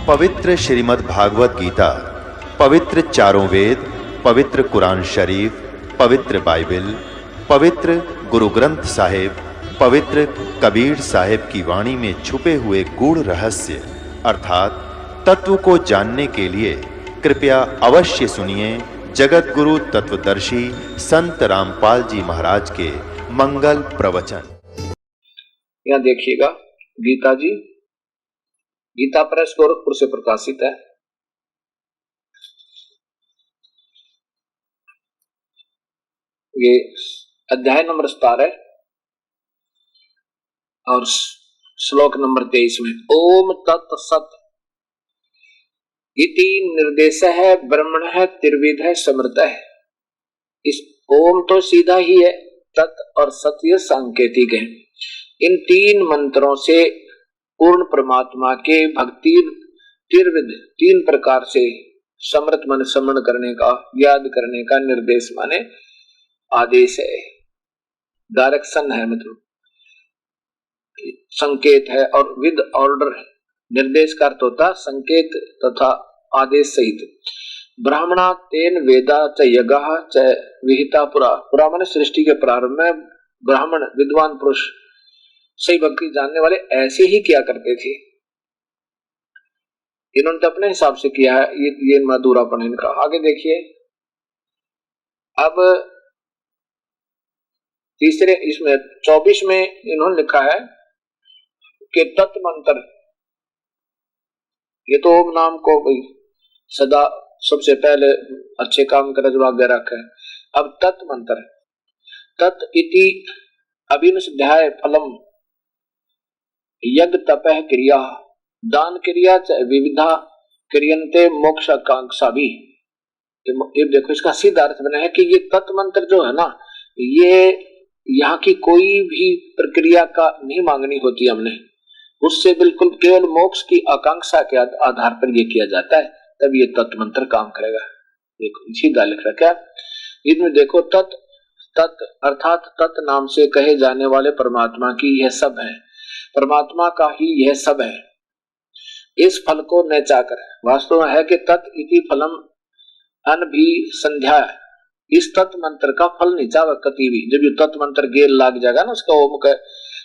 पवित्र श्रीमद् भागवत गीता, पवित्र चारों वेद, पवित्र कुरान शरीफ, पवित्र बाइबल, पवित्र गुरु ग्रंथ साहिब, पवित्र कबीर साहिब की वाणी में छुपे हुए गूढ़ रहस्य अर्थात तत्व को जानने के लिए कृपया अवश्य सुनिए जगत गुरु तत्वदर्शी संत रामपाल जी महाराज के मंगल प्रवचन। यहाँ देखिएगा, गीता जी गीता प्रेस गोरखपुर से प्रकाशित है। ये अध्याय नंबर 17 और श्लोक नंबर 23 में ओम तत्सत इति निर्देशः ब्रह्मणः त्रिविधः समृतः। इस ओम तो सीधा ही है, तत् और सत्य सांकेतिक है। इन तीन मंत्रों से पूर्ण परमात्मा के भक्ति त्रिविध तीन प्रकार से समृत मन समरण करने का, याद करने का निर्देश माने आदेश है, डायरेक्शन है, मतलब संकेत है। और विद ऑर्डर है। निर्देश का अर्थ होता संकेत तथा आदेश सहित। ब्राह्मणा तेन वेदा च यज्ञा च विहिता पुरा। पुरा माने सृष्टि के प्रारंभ में ब्राह्मण विद्वान पुरुष सही भक्ति जानने वाले ऐसे ही किया करते थे। इन्होंने तो अपने हिसाब से किया है, ये मधुरापन इनका। आगे देखिए, अब तीसरे इसमें 24 में इन्होंने लिखा है कि तत्मंत्र, ये तो ओम नाम को सदा सबसे पहले अच्छे काम का जवाब दे रखा है। अब तत्मंत्र, तत् इति अभिनष्ध्याय फलम यज्ञ तपः क्रिया दान क्रिया विविधा क्रियन्ते मोक्ष आकांक्षा भी। ये देखो, इसका सीधा अर्थ बना है कि ये तत्व मंत्र जो है ना, ये यहाँ की कोई भी प्रक्रिया का नहीं मांगनी होती हमने, उससे बिल्कुल केवल मोक्ष की आकांक्षा के आधार पर ये किया जाता है, तब ये तत्व मंत्र काम करेगा। देखो सीधा लिख रखा है इसमें। देखो, तत् तत् अर्थात तत् नाम से कहे जाने वाले परमात्मा की यह सब है, परमात्मा का ही यह सब है। इस फल को न चाकर, वास्तव में है कि तत् इति फलम अन भी संध्या, इस तत्व मंत्र का फल नहीं चाहे कति भी। जब ये तत्व मंत्र गेल लाग जाएगा ना उसका ओम का,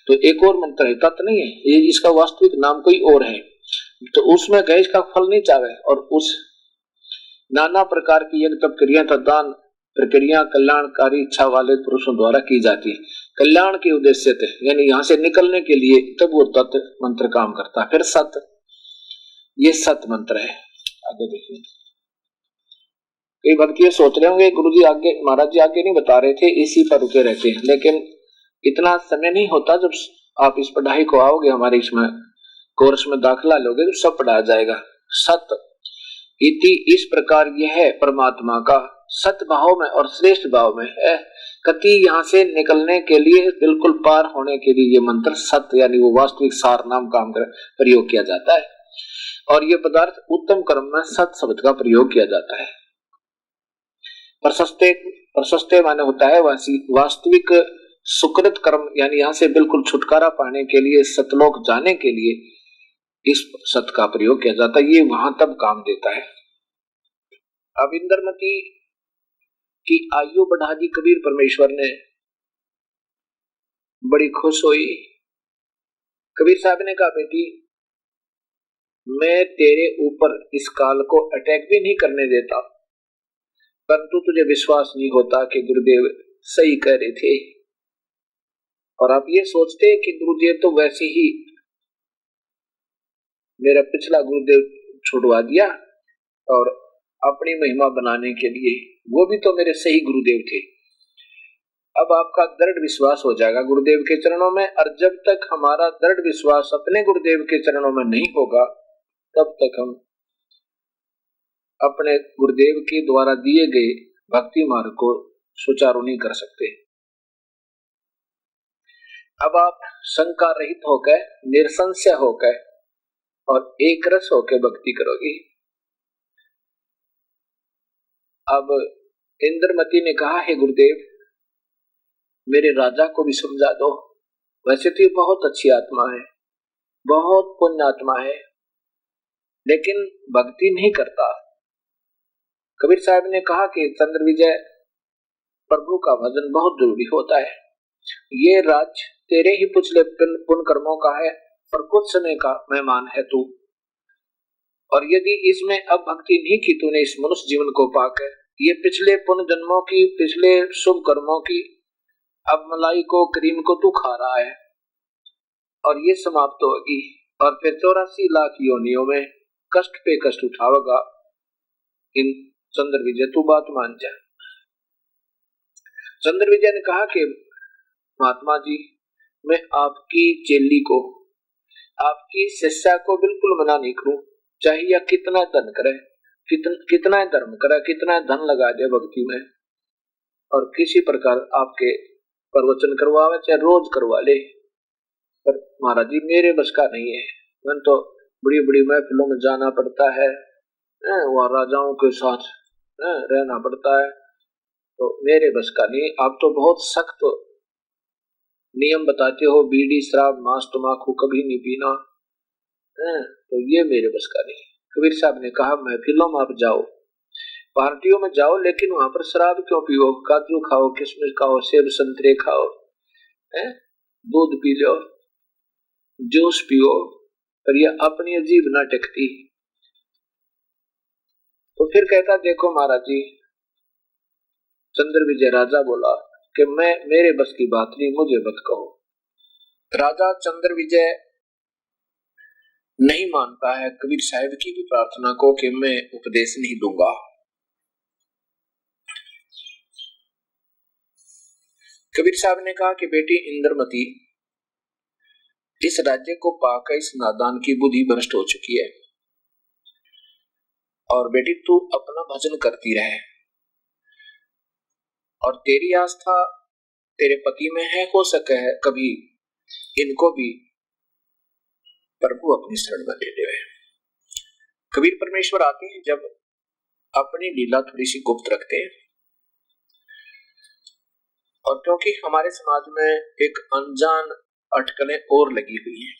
तो एक और मंत्र है, तत् नहीं है ये, इसका वास्तविक नाम कोई और है, तो उसमें गए इसका फल नहीं चाहे। और उस नाना प्रकार की यज्ञ तप क्रिया तथा दान प्रक्रिया कल्याणकारी इच्छा वाले पुरुषों द्वारा की जाती है, कल्याण के उद्देश्य थे, यानी यहाँ से निकलने के लिए, तब वो तत्व मंत्र काम करता है। फिर सत, ये सत मंत्र है। आगे देखिए, कई भक्त ये सोच रहे होंगे गुरुजी आगे, महाराज जी आगे नहीं बता रहे थे, इसी पर रुके रहते हैं, लेकिन इतना समय नहीं होता। जब आप इस पढ़ाई को आओगे, हमारे इसमें कोर्स में दाखिला लोगे, तो सब पढ़ाया जाएगा। सत इति इस प्रकार यह है परमात्मा का सत भाव में और श्रेष्ठ भाव में है। कति यहाँ से निकलने के लिए, बिल्कुल पार होने के लिए ये मंत्र सत यानी वो वास्तविक सार नाम काम कर प्रयोग किया जाता है। और ये पदार्थ उत्तम कर्म में सत शब्द का प्रयोग किया जाता है। प्रशस्ते माने होता है वास्तविक सुकृत कर्म, यानी यहाँ से बिल्कुल छुटकारा पाने के लिए, सतलोक जाने के लिए इस सत का प्रयोग किया जाता है। ये वहां तब काम देता है। अब इंद्रमती की आयु बढ़ा दी कबीर परमेश्वर ने, बड़ी खुश हुई। कबीर साहब ने कहा, बेटी मैं तेरे ऊपर इस काल को अटैक भी नहीं करने देता, परंतु तुझे विश्वास नहीं होता कि गुरुदेव सही कह रहे थे। और आप ये सोचते कि गुरुदेव तो वैसे ही मेरा पिछला गुरुदेव छुड़वा दिया, और अपनी महिमा बनाने के लिए वो भी तो मेरे सही गुरुदेव थे। अब आपका दृढ़ विश्वास हो जाएगा गुरुदेव के चरणों में। और जब तक हमारा दृढ़ विश्वास अपने गुरुदेव के चरणों में नहीं होगा, तब तक हम अपने गुरुदेव के द्वारा दिए गए भक्ति मार्ग को सुचारू नहीं कर सकते। अब आप शंका रहित होकर, निरसंशय होकर और एक रस होकर भक्ति करोगे। अब इंद्रमती ने कहा, हे गुरुदेव मेरे राजा को भी समझा दो। वैसे तो ये बहुत अच्छी आत्मा है, बहुत पुण्य आत्मा है, लेकिन भक्ति नहीं करता। कबीर साहब ने कहा कि चंद्र विजय, प्रभु का भजन बहुत जरूरी होता है। ये राज तेरे ही पिछले पुण्य कर्मों का है और कुछ समय का मेहमान है तू, और यदि इसमें अब भक्ति नहीं की तूने इस मनुष्य जीवन को पाकर, ये पिछले पुण्य जन्मों की, पिछले शुभ कर्मों की अब मलाई को, क्रीम को तू खा रहा है और ये समाप्त होगी, और फिर 84 लाख योनियों में कष्ट पे कष्ट उठावेगा। इन चंद्र विजय तू बात मान जा। चंद्र विजय ने कहा कि महात्मा जी, मैं आपकी चेली को, आपकी शिष्या को बिल्कुल मना नहीं करूं, चाहिए कितना धन करे, कितना धर्म करे, कितना धन लगा दे भक्ति में, और किसी प्रकार आपके प्रवचन करवावे, चाहे रोज करवा ले, पर महाराज जी मेरे बस का नहीं है। मैं तो बड़ी बड़ी महफिलों में जाना पड़ता है, वहाँ राजाओं के साथ रहना पड़ता है, तो मेरे बस का नहीं। आप तो बहुत सख्त नियम बताते हो, बीड़ी शराब मांस तम्बाकू कभी नहीं पीना, तो ये मेरे बस का नहीं। कबीर साहब ने कहा महफिलों में आप जाओ, पार्टियों में जाओ, लेकिन वहां पर शराब क्यों पियो, काजू खाओ, किशमिश खाओ, सेब संतरे खाओ, दूध पी लो, जूस पियो, पर ये अपनी अजीब ना टेकती। तो फिर कहता देखो महाराज जी, चंद्र विजय राजा बोला कि मैं, मेरे बस की बात नहीं, मुझे मत कहो। राजा चंद्र विजय नहीं मानता है कबीर साहब की भी प्रार्थना को कि मैं उपदेश नहीं दूंगा। कबीर साहब ने कहा कि बेटी इंद्रमती, इस राज्य को पाकर इस नादान की बुद्धि भ्रष्ट हो चुकी है, और बेटी तू अपना भजन करती रहे, और तेरी आस्था तेरे पति में है, हो सके है कभी इनको भी प्रभु अपनी शरण में ले ले। कबीर परमेश्वर आते हैं जब अपनी लीला थोड़ी सी गुप्त रखते हैं, और क्योंकि हमारे समाज में एक अनजान अटकलें और लगी हुई हैं।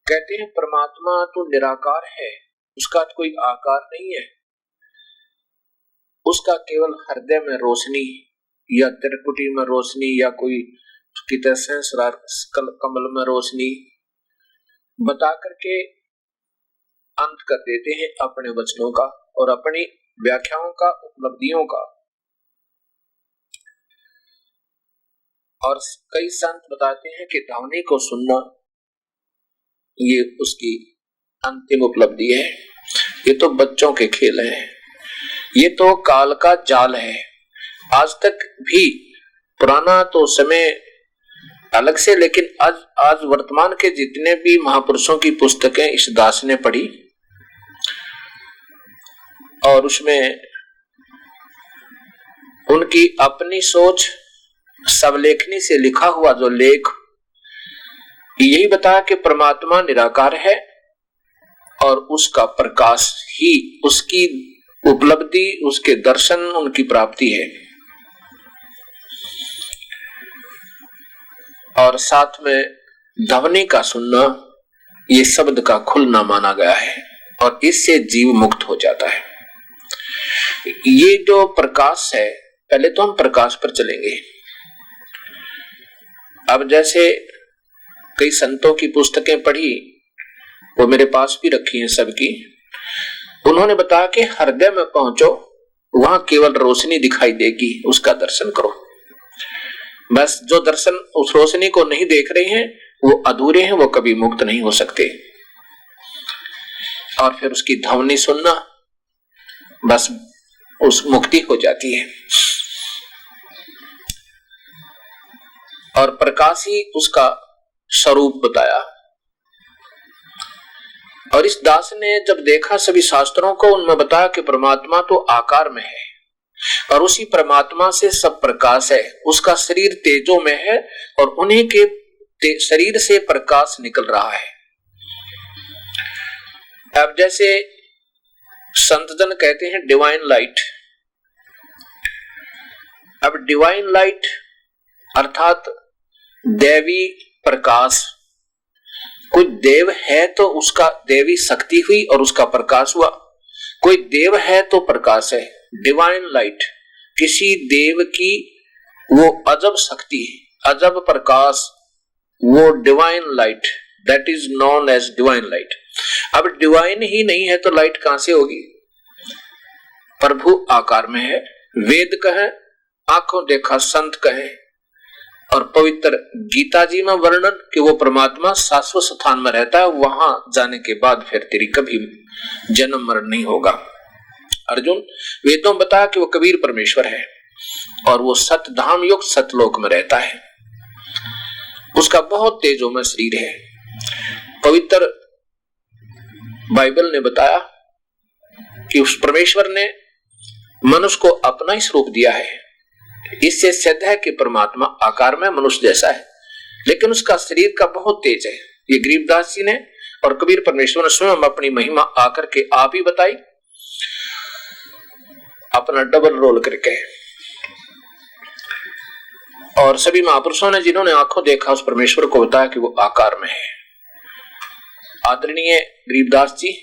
कहते हैं परमात्मा तो निराकार है, उसका तो कोई आकार नहीं है, उसका केवल हृदय में रोशनी या त्रिकुटी में रोशनी या कोई कमल में रोशनी बता करके अंत कर देते हैं अपने वचनों का और अपनी व्याख्याओं का, उपलब्धियों का। और कई संत बताते हैं कि ध्वनि को सुनना ये उसकी अंतिम उपलब्धि है। ये तो बच्चों के खेल हैं, ये तो काल का जाल है। आज तक भी पुराना तो समय अलग से, लेकिन आज वर्तमान के जितने भी महापुरुषों की पुस्तकें इस दास ने पढ़ी, और उसमें उनकी अपनी सोच सबलेखनी से लिखा हुआ जो लेख यही बताया कि परमात्मा निराकार है और उसका प्रकाश ही उसकी उपलब्धि, उसके दर्शन, उनकी प्राप्ति है। और साथ में ध्वनि का सुनना ये शब्द का खुलना माना गया है, और इससे जीव मुक्त हो जाता है। ये जो प्रकाश है, पहले तो हम प्रकाश पर चलेंगे। अब जैसे कई संतों की पुस्तकें पढ़ी, वो मेरे पास भी रखी हैं सबकी, उन्होंने बताया कि हृदय में पहुंचो, वहां केवल रोशनी दिखाई देगी, उसका दर्शन करो। बस जो दर्शन उस रोशनी को नहीं देख रहे हैं वो अधूरे हैं, वो कभी मुक्त नहीं हो सकते। और फिर उसकी ध्वनि सुनना, बस उस मुक्ति हो जाती है। और प्रकाश ही उसका स्वरूप बताया। और इस दास ने जब देखा सभी शास्त्रों को, उनमें बताया कि परमात्मा तो आकार में है और उसी परमात्मा से सब प्रकाश है, उसका शरीर तेजो में है और उन्हीं के शरीर से प्रकाश निकल रहा है। अब जैसे संतजन कहते हैं डिवाइन लाइट। अब डिवाइन लाइट अर्थात दैवी प्रकाश, कोई देव है तो उसका देवी शक्ति हुई और उसका प्रकाश हुआ, कोई देव है तो प्रकाश है, डिवाइन लाइट। किसी देव की वो अजब शक्ति, अजब प्रकाश, वो divine light, that is known as divine light. अब डिवाइन ही नहीं है तो लाइट कहां से होगी? प्रभु आकार में है, वेद कहें, आंखों देखा संत कहें, और पवित्र गीता जी में वर्णन कि वो परमात्मा शाश्वत स्थान में रहता है, वहां जाने के बाद फिर तेरी कभी जन्म मरण नहीं होगा। अर्जुन, वेदों में बताया कि वो कबीर परमेश्वर है और वो सतधाम युक्त सतलोक में रहता है, उसका बहुत तेजोमय शरीर है। पवित्र बाइबल ने बताया कि उस परमेश्वर ने मनुष्य को अपना ही स्वरूप दिया है। इससे सिद्ध है कि परमात्मा आकार में मनुष्य जैसा है, लेकिन उसका शरीर का बहुत तेज है। ये गरीबदास जी ने और कबीर परमेश्वर ने स्वयं अपनी महिमा आकर के आप ही बताई, अपना डबल रोल करके। और सभी महापुरुषों ने जिन्होंने आंखों देखा उस परमेश्वर को बताया कि वो आकार में है। आदरणीय गरीबदास जी,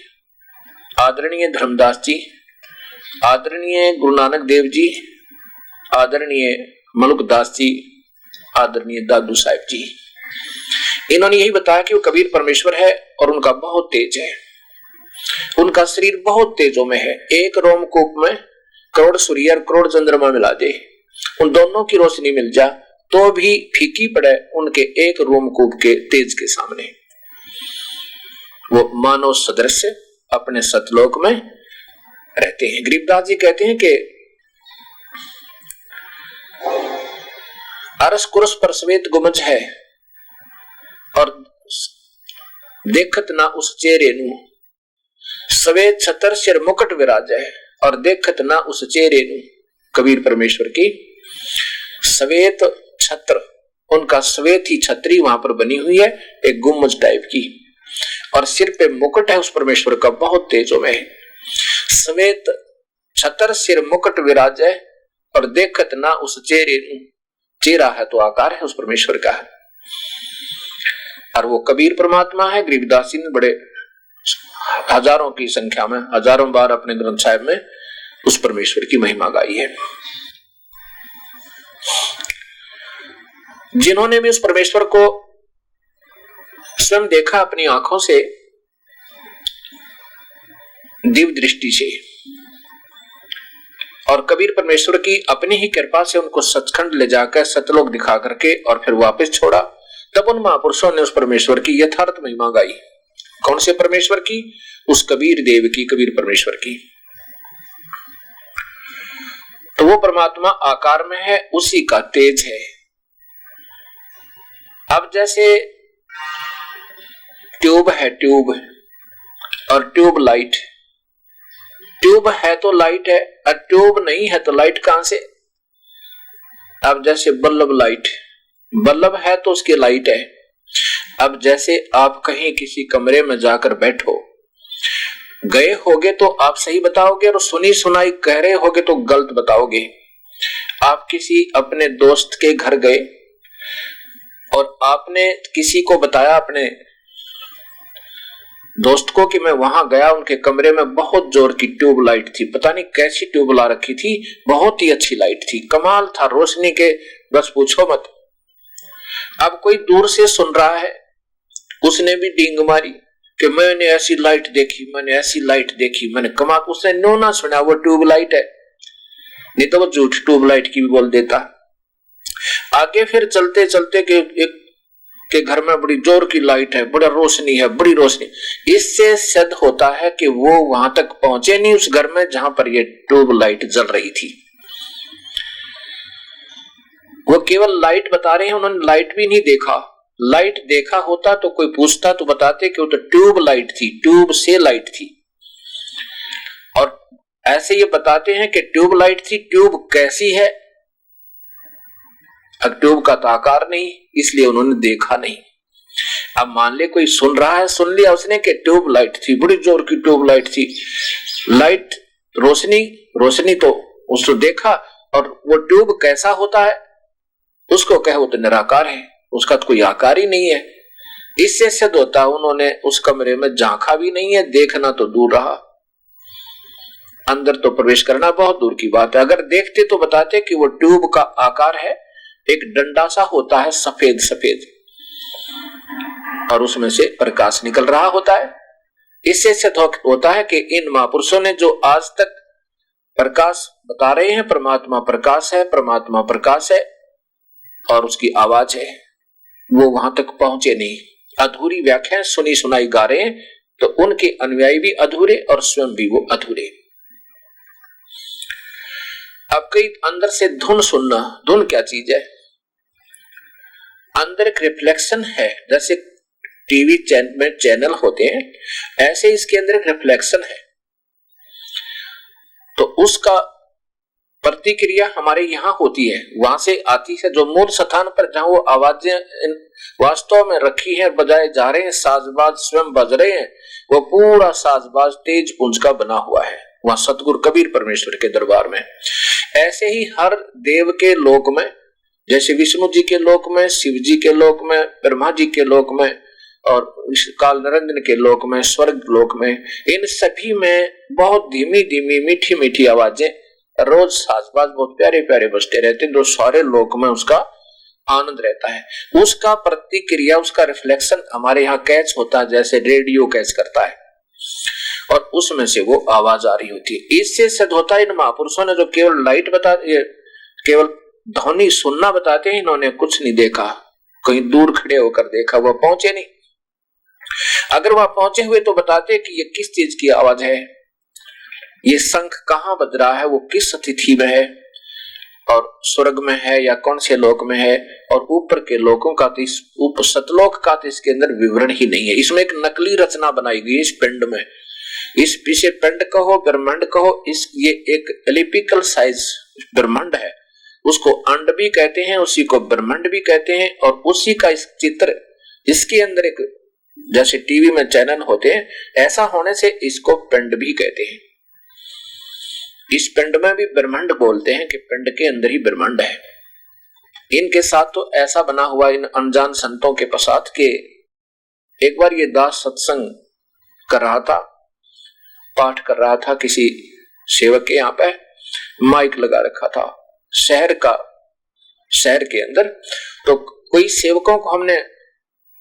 आदरणीय धर्मदास जी, आदरणीय गुरु नानक देव जी, आदरणीय मलुकदास जी, आदरणीय दादू साहिब जी, इन्होंने यही बताया कि वो कबीर परमेश्वर है और उनका बहुत तेज है, उनका शरीर बहुत तेजों में है। एक रोमकूप में करोड़ सूर्य और करोड़ चंद्रमा मिला दे, उन दोनों की रोशनी मिल जा तो भी फीकी पड़े उनके एक रोमकूप के तेज के सामने। वो मानव सदृश अपने सतलोक में रहते हैं। गरीबदास जी कहते हैं कि अरस कुरस पर श्वेत गुमज है और देखत ना उस चेहरे नु, श्वेत छतर सिर मुकुट विराज है और देखत ना उस चेहरे नु। कबीर परमेश्वर की श्वेत छत्र, उनका श्वेत ही छतरी वहां पर बनी हुई है, एक गुम्बज टाइप की, और सिर पे मुकुट है उस परमेश्वर का, बहुत तेजों में है। श्वेत छतर सिर मुकुट विराज है और देखत ना उस चेहरे नु। चेहरा है तो आकार है उस परमेश्वर का है, और वो कबीर परमात्मा है। गरीबदास जी ने बड़े हजारों की संख्या में, हजारों बार अपने ग्रंथ साहिब में उस परमेश्वर की महिमा गाई है। जिन्होंने भी उस परमेश्वर को स्वयं देखा अपनी आंखों से, दिव्य दृष्टि से, और कबीर परमेश्वर की अपनी ही कृपा से उनको सचखंड ले जाकर सतलोक दिखा करके और फिर वापस छोड़ा, तब उन महापुरुषों ने उस परमेश्वर की यथार्थ महिमा गाई। कौन से परमेश्वर की? उस कबीर देव की, कबीर परमेश्वर की। तो वो परमात्मा आकार में है, उसी का तेज है। अब जैसे ट्यूब है, ट्यूब और ट्यूब लाइट, ट्यूब है तो लाइट है, और ट्यूब नहीं है तो लाइट कहां से? अब जैसे बल्ब लाइट, बल्ब है तो उसकी लाइट है। अब जैसे आप कहीं किसी कमरे में जाकर बैठो, गए होगे तो आप सही बताओगे और सुनी सुनाई कह रहे होगे तो गलत बताओगे। आप किसी अपने दोस्त के घर गए और आपने किसी को बताया, अपने दोस्त को, कि मैं वहां गया, उनके कमरे में बहुत जोर की ट्यूब लाइट थी, पता नहीं कैसी ट्यूब ला रखी थी, बहुत ही अच्छी लाइट थी, कमाल था रोशनी के, बस पूछो मत। अब कोई दूर से सुन रहा है, उसने भी डींग मारी कि मैंने ऐसी लाइट देखी, मैंने ऐसी लाइट देखी, मैंने कमाल। उसने नो ना सुना, वो ट्यूब लाइट है, नहीं तो वो झूठ ट्यूब लाइट की भी बोल देता। आगे फिर चलते चलते के एक के घर में बड़ी जोर की लाइट है, बड़ा रोशनी है, बड़ी रोशनी। इससे सिद्ध होता है कि वो वहां तक पहुंचे नहीं उस घर में जहां पर ये ट्यूब लाइट जल रही थी। वो केवल लाइट बता रहे हैं, उन्होंने लाइट भी नहीं देखा। लाइट देखा होता तो कोई पूछता तो बताते कि वो तो ट्यूब लाइट थी, ट्यूब से लाइट थी। और ऐसे ये बताते हैं कि ट्यूब लाइट थी। ट्यूब कैसी है? अब ट्यूब का तो आकार नहीं, इसलिए उन्होंने देखा नहीं। अब मान ले कोई सुन रहा है, सुन लिया उसने कि ट्यूब लाइट थी, बड़ी जोर की ट्यूब लाइट थी, लाइट रोशनी, रोशनी तो उसको देखा। और वो ट्यूब कैसा होता है उसको कहे वो तो निराकार है, उसका तो कोई आकार ही नहीं है। इससे सिद्ध होता उन्होंने उस कमरे में झांका भी नहीं है, देखना तो दूर रहा, अंदर तो प्रवेश करना बहुत दूर की बात है। अगर देखते तो बताते कि वो ट्यूब का आकार है, एक डंडा सा होता है सफेद सफेद, और उसमें से प्रकाश निकल रहा होता है। इससे सिद्ध होता है कि इन महापुरुषों ने जो आज तक प्रकाश बता रहे हैं, परमात्मा प्रकाश है, परमात्मा प्रकाश है और उसकी आवाज है, वो वहां तक पहुंचे नहीं, अधूरी व्याख्या सुनी सुनाई गा रहे हैं, तो उनके अनुयायी भी अधूरे और स्वयं भी वो अधूरे। अब कई अंदर से धुन सुनना, धुन क्या चीज है? अंदर एक रिफ्लेक्शन है, जैसे टीवी में चैनल होते हैं, ऐसे इसके अंदर एक रिफ्लेक्शन है, तो उसका प्रतिक्रिया हमारे यहाँ होती है, वहां से आती है, जो मूल स्थान पर जहां वो आवाजें वास्तव में रखी है, बजाए जा रहे हैं, साजबाज स्वयं बज रहे हैं, वो पूरा साजबाज तेज पुंज का बना हुआ है वहां सतगुरु कबीर परमेश्वर के दरबार में। ऐसे ही हर देव के लोक में, जैसे विष्णु जी के लोक में, शिव जी के लोक में, ब्रह्मा जी के लोक में और काल निरंजन के लोक में, स्वर्ग लोक में, इन सभी में बहुत धीमी धीमी मीठी मीठी आवाजें रोज साजबाज बहुत प्यारे प्यारे बजते रहते हैं, जो सारे लोक में उसका आनंद रहता है। उसका प्रतिक्रिया, उसका रिफ्लेक्शन हमारे यहाँ कैच होता है, जैसे रेडियो कैच करता है, और उसमें से वो आवाज आ रही होती है। इससे सिद्ध होता है इन महापुरुषों ने जो केवल लाइट बता, केवल ध्वनि सुनना बताते हैं, इन्होंने कुछ नहीं देखा, कहीं दूर खड़े होकर देखा, वह पहुंचे नहीं। अगर वह पहुंचे हुए तो बताते कि ये किस चीज की आवाज है, ये शंख कहाँ बज रहा है, वो किस तिथि में है, और स्वर्ग में है या कौन से लोक में है, और ऊपर के लोकों का तो, इस ऊपर सतलोक का तो इसके अंदर विवरण ही नहीं है। इसमें एक नकली रचना बनाई गई इस पिंड में, इस पीछे पिंड कहो ब्रह्मांड कहो, इस ये एक एलिपिकल साइज ब्रह्मांड है, उसको अंड भी कहते हैं, उसी को ब्रह्मांड भी कहते हैं, और उसी का इस चित्र, इसके अंदर एक जैसे टीवी में चैनल होते हैं, ऐसा होने से इसको पिंड भी कहते हैं। इस पिंड में भी ब्रह्मांड बोलते हैं कि पिंड के अंदर ही ब्रह्मांड है। इनके साथ तो ऐसा बना हुआ इन अनजान संतों के प्रसाद के, एक बार ये दास सत्संग कर रहा था, पाठ कर रहा था, किसी सेवक के यहाँ पे माइक लगा रखा था शहर के अंदर, तो कोई सेवकों को हमने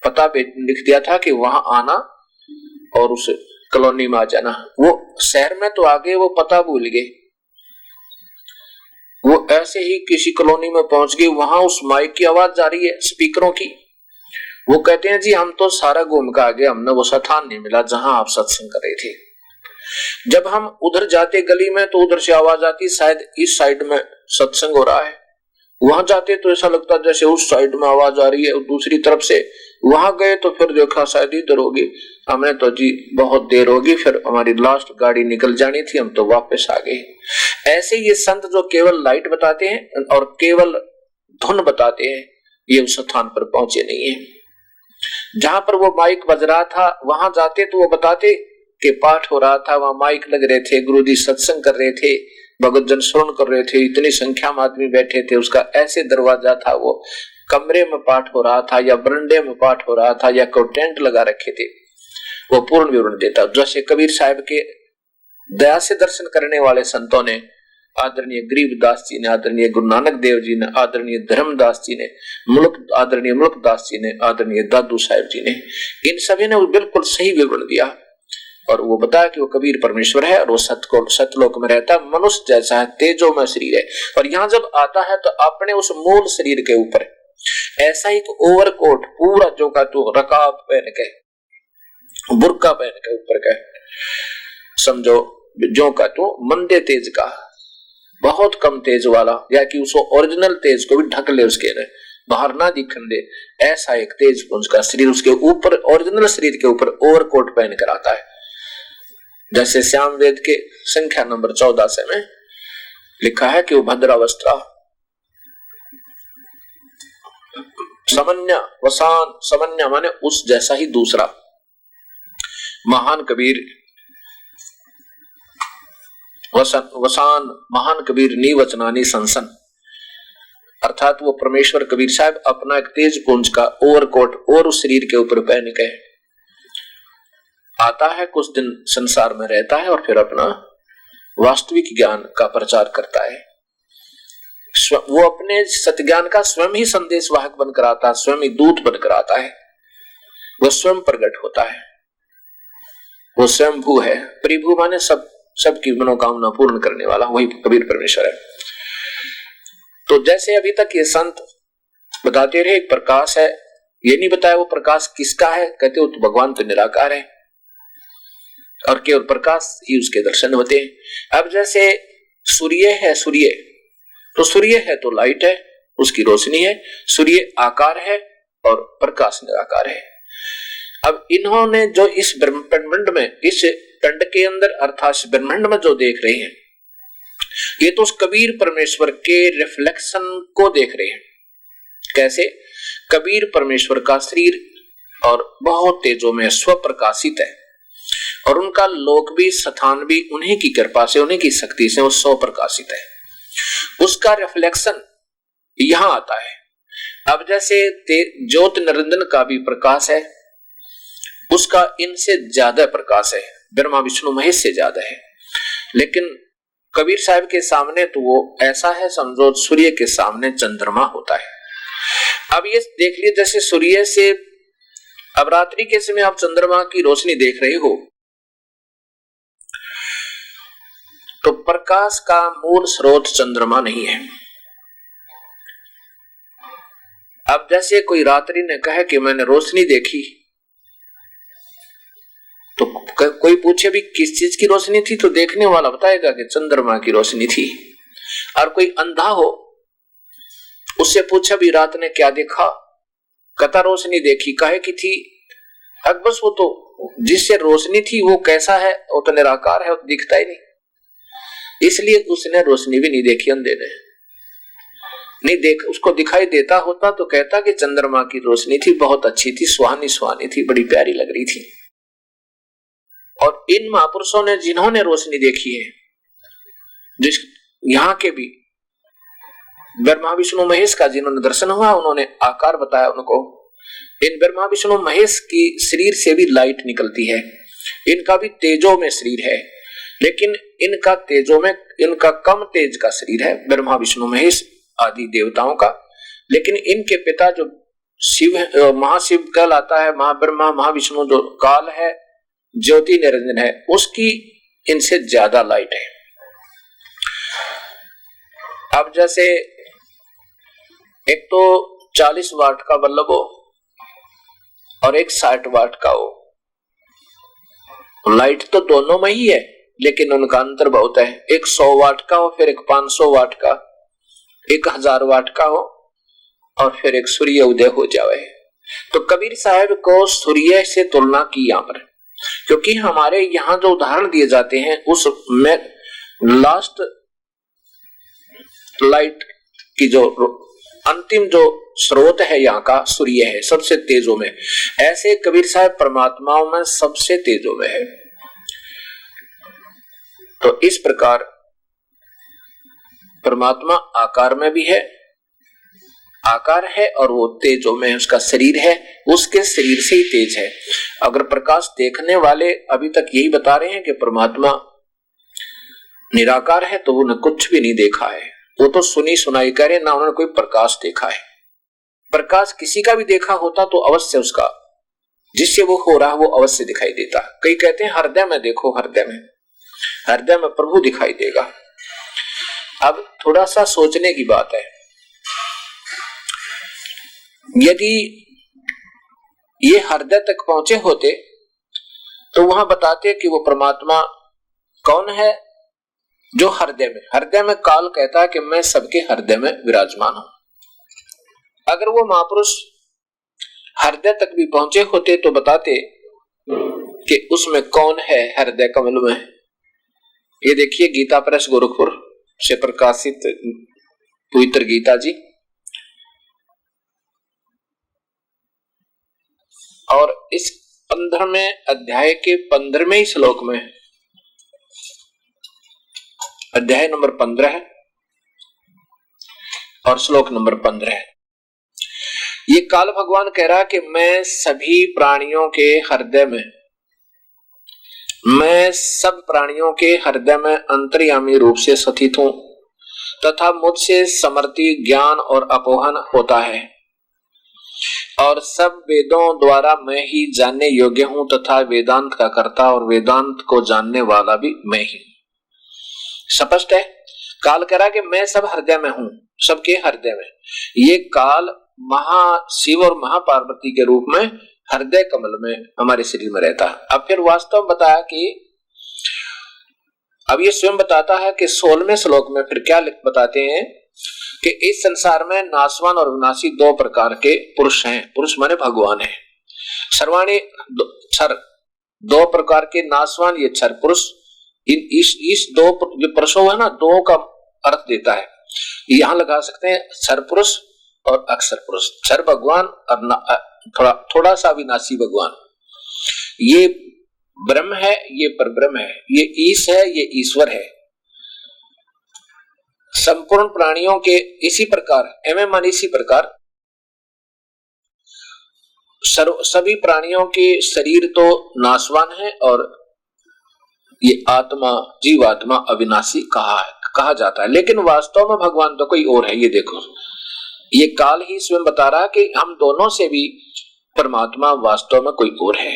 पता पे लिख दिया था कि वहां आना और उस कॉलोनी में आ जाना। वो शहर में तो आगे वो पता भूल गए, वो ऐसे ही किसी कॉलोनी में पहुंच गए, वहां उस माइक की आवाज जा रही है स्पीकरों की। वो कहते हैं जी हम तो सारा घूम के आ गए, हमने वो स्थान नहीं मिला जहां आप सत्संग कर रहे थे। जब हम उधर जाते गली में तो उधर से आवाज आती शायद इस साइड में सत्संग हो रहा है, वहां जाते तो ऐसा लगता जैसे उस साइड में आवाज आ रही है दूसरी तरफ से। वहां गए तो फिर देखा शायद इधर होगी, हमें तो जी बहुत देर होगी, फिर हमारी लास्ट गाड़ी निकल जानी थी, हम तो वापस आ गए। ऐसे ये संत जो केवल लाइट बताते हैं और केवल धुन बताते हैं, ये उस स्थान पर पहुंचे नहीं है जहां पर वो माइक बज रहा था। वहां जाते तो वो बताते कि पाठ हो रहा था, वहां माइक लग रहे थे, गुरुजी सत्संग कर रहे थे, भगत जन श्रवण कर रहे थे, इतनी संख्या में आदमी बैठे थे, उसका ऐसे दरवाजा था, वो कमरे में पाठ हो रहा था या बरंडे में पाठ हो रहा था या कोई टेंट लगा रखे थे, वो पूर्ण विवरण देता। जैसे कबीर साहब के दया से दर्शन करने वाले संतों ने, आदरणीय गरीबदास जी ने, आदरणीय गुरु नानक देव जी ने, आदरणीय धर्मदास जी ने, आदरणीय मुल्कदास जी ने, आदरणीय दादू साहब जी ने, इन सभी ने बिल्कुल सही विवरण दिया और वो बताया कि वो कबीर परमेश्वर है और वो सतलोक में रहता है, मनुष्य जैसा है, तेजो में शरीर है। और यहाँ जब आता है तो अपने उस मूल शरीर के ऊपर ऐसा ही ओवरकोट पूरा जो का तू रकाब पहन के, बुर्का पहन के ऊपर का, समझो जो का तू मंदे तेज का, बहुत कम तेज वाला, या कि उसको ओरिजिनल तेज को भी ढक ले, उसके ने बाहर ना दिखन दे, ऐसा एक तेज पुंज का शरीर उसके ऊपर, ओरिजिनल शरीर के ऊपर ओवरकोट पहन कर आता है। जैसे श्याम वेद के संख्या नंबर 14 में लिखा है कि वो भद्रावस्था समन्या वसान, समन्या माने उस जैसा ही दूसरा। महान कबीर वसान, महान कबीर नी वचनानी संसन, अर्थात अर्थात वो परमेश्वर कबीर साहब अपना एक तेज पुंज का ओवरकोट और उस शरीर के ऊपर पहन के आता है, कुछ दिन संसार में रहता है और फिर अपना वास्तविक ज्ञान का प्रचार करता है। वो अपने सत्य ज्ञान का स्वयं ही संदेश वाहक बनकर आता है, स्वयं ही दूत बनकर आता है, वो स्वयं प्रकट होता है, वो स्वयं भू है। परिभू माने सबकी मनोकामना पूर्ण करने वाला, वही कबीर परमेश्वर है। तो जैसे अभी तक ये संत बताते रहे एक प्रकाश है, ये नहीं बताया वो प्रकाश किसका है, कहते हो तो भगवान तो निराकार है और केवल प्रकाश ही उसके दर्शन होते हैं। अब जैसे सूर्य है, सूर्य तो सूर्य है तो लाइट है, उसकी रोशनी है, सूर्य आकार है और प्रकाश निराकार है। अब इन्होंने जो इस ब्रह्मांड में, इस पिंड के अंदर अर्थात ब्रह्मांड में जो देख रहे हैं, ये तो उस कबीर परमेश्वर के रिफ्लेक्शन को देख रहे हैं। कैसे? कबीर परमेश्वर का शरीर और बहुत तेजों में स्वप्रकाशित है और उनका लोक भी, स्थान भी उन्हीं की कृपा से, उन्हीं की शक्ति से वो स्वप्रकाशित है। उसका रिफ्लेक्शन यहां आता है। अब जैसे ज्योत निरंजन का भी प्रकाश है, उसका इनसे ज्यादा प्रकाश है, ब्रह्मा विष्णु महेश से ज्यादा है, लेकिन कबीर साहब के सामने तो वो ऐसा है समझो सूर्य के सामने चंद्रमा होता है। अब ये देख लीजिए, जैसे सूर्य से अब रात्रि के समय आप चंद्रमा की रोशनी देख रहे हो तो प्रकाश का मूल स्रोत चंद्रमा नहीं है। अब जैसे कोई रात्रि ने कहे कि मैंने रोशनी देखी, तो कोई पूछे भी किस चीज की रोशनी थी, तो देखने वाला बताएगा कि चंद्रमा की रोशनी थी। और कोई अंधा हो, उससे पूछा भी रात ने क्या देखा, कहता रोशनी देखी, काहे की थी, अब बस वो तो जिससे रोशनी थी वो कैसा है, वो तो निराकार है, वो दिखता ही नहीं, इसलिए उसने रोशनी भी नहीं देखी, अंधे ने नहीं देख, उसको दिखाई देता होता तो कहता कि चंद्रमा की रोशनी थी, बहुत अच्छी थी, सुहानी सुहानी थी, बड़ी प्यारी लग रही थी। और इन महापुरुषों ने जिन्होंने रोशनी देखी है, जिस यहाँ के भी ब्रह्मा विष्णु महेश का जिन्होंने दर्शन हुआ, उन्होंने आकार बताया उनको। इन ब्रह्मा विष्णु महेश की शरीर से भी लाइट निकलती है, इनका भी तेजों में शरीर है, लेकिन इनका तेजों में, इनका कम तेज का शरीर है ब्रह्मा विष्णु महेश आदि देवताओं का, लेकिन इनके पिता जो शिव, महाशिव कहलाता है, महाब्रह्मा महाविष्णु जो काल है, ज्योति निरंजन है, उसकी इनसे ज्यादा लाइट है। अब जैसे एक तो 40 वाट का बल्ब हो और एक 60 वाट का हो, लाइट तो दोनों में ही है, लेकिन उनका अंतर बहुत है। एक 100 वाट का हो, फिर एक 500 वाट का, एक 1000 वाट का हो और फिर एक सूर्य उदय हो जाए। तो कबीर साहब को सूर्य से तुलना की यहाँ पर, क्योंकि हमारे यहाँ जो उदाहरण दिए जाते हैं उसमें लास्ट लाइट की जो अंतिम जो स्रोत है यहाँ का सूर्य है, सबसे तेजों में। ऐसे कबीर साहब परमात्माओं में सबसे तेजों में है। तो इस प्रकार परमात्मा आकार में भी है, आकार है और वो तेजों में उसका शरीर है, उसके शरीर से ही तेज है। अगर प्रकाश देखने वाले अभी तक यही बता रहे हैं कि परमात्मा निराकार है, तो उन्होंने कुछ भी नहीं देखा है, वो तो सुनी सुनाई कह रहे, ना उन्होंने कोई प्रकाश देखा है। प्रकाश किसी का भी देखा होता तो अवश्य उसका जिससे वो हो रहा वो अवश्य दिखाई देता। कई कहते हैं हृदय में देखो, हृदय में प्रभु दिखाई देगा। अब थोड़ा सा सोचने की बात है, यदि ये हृदय तक पहुंचे होते तो वहां बताते कि वो परमात्मा कौन है जो हृदय में काल कहता है कि मैं सबके हृदय में विराजमान हूं। अगर वो महापुरुष हृदय तक भी पहुंचे होते तो बताते कि उसमें कौन है हृदय कमल में। ये देखिए गीता प्रेस गोरखपुर से प्रकाशित पवित्र गीता जी, और इस 15वें अध्याय के 15वें श्लोक में, अध्याय नंबर 15 है और श्लोक नंबर 15। ये काल भगवान कह रहा कि मैं सभी प्राणियों के हृदय में, मैं सब प्राणियों के हृदय में अंतर्यामी रूप से स्थित हूं तथा मुझसे समर्थी ज्ञान और अपोहन होता है और सब वेदों द्वारा मैं ही जानने योग्य हूं तथा वेदांत का कर्ता और वेदांत को जानने वाला भी मैं ही। स्पष्ट है। काल कह रहा कि मैं सब हृदय में हूं, सबके हृदय में। ये काल महाशिव और महापार्वती के रूप में हृदय कमल में हमारे शरीर में रहता है। अब फिर वास्तव में बताया कि अब ये स्वयं बताता है कि 16वें श्लोक में फिर क्या बताते हैं कि इस संसार में नाशवान और विनाशी दो प्रकार के पुरुष हैं। पुरुष माने भगवान है। सर्वाणी क्षर, दो प्रकार के नाशवान ये क्षर पुरुष। इस दो पुरुषों है ना, दो का अर्थ देता है। यहां लगा सकते हैं क्षर पुरुष और अक्षर पुरुष। क्षर भगवान और थोड़ा सा विनाशी भगवान। ये ब्रह्म है, ये परब्रह्म है, ये ईश है, ये ईश्वर है। संपूर्ण प्राणियों के इसी प्रकार मन इसी प्रकार सभी प्राणियों के शरीर तो नाशवान है और ये आत्मा, जीवात्मा अविनाशी कहा जाता है। लेकिन वास्तव में भगवान तो कोई और है। ये देखो, ये काल ही स्वयं बता रहा कि हम दोनों से भी परमात्मा वास्तव में कोई और है।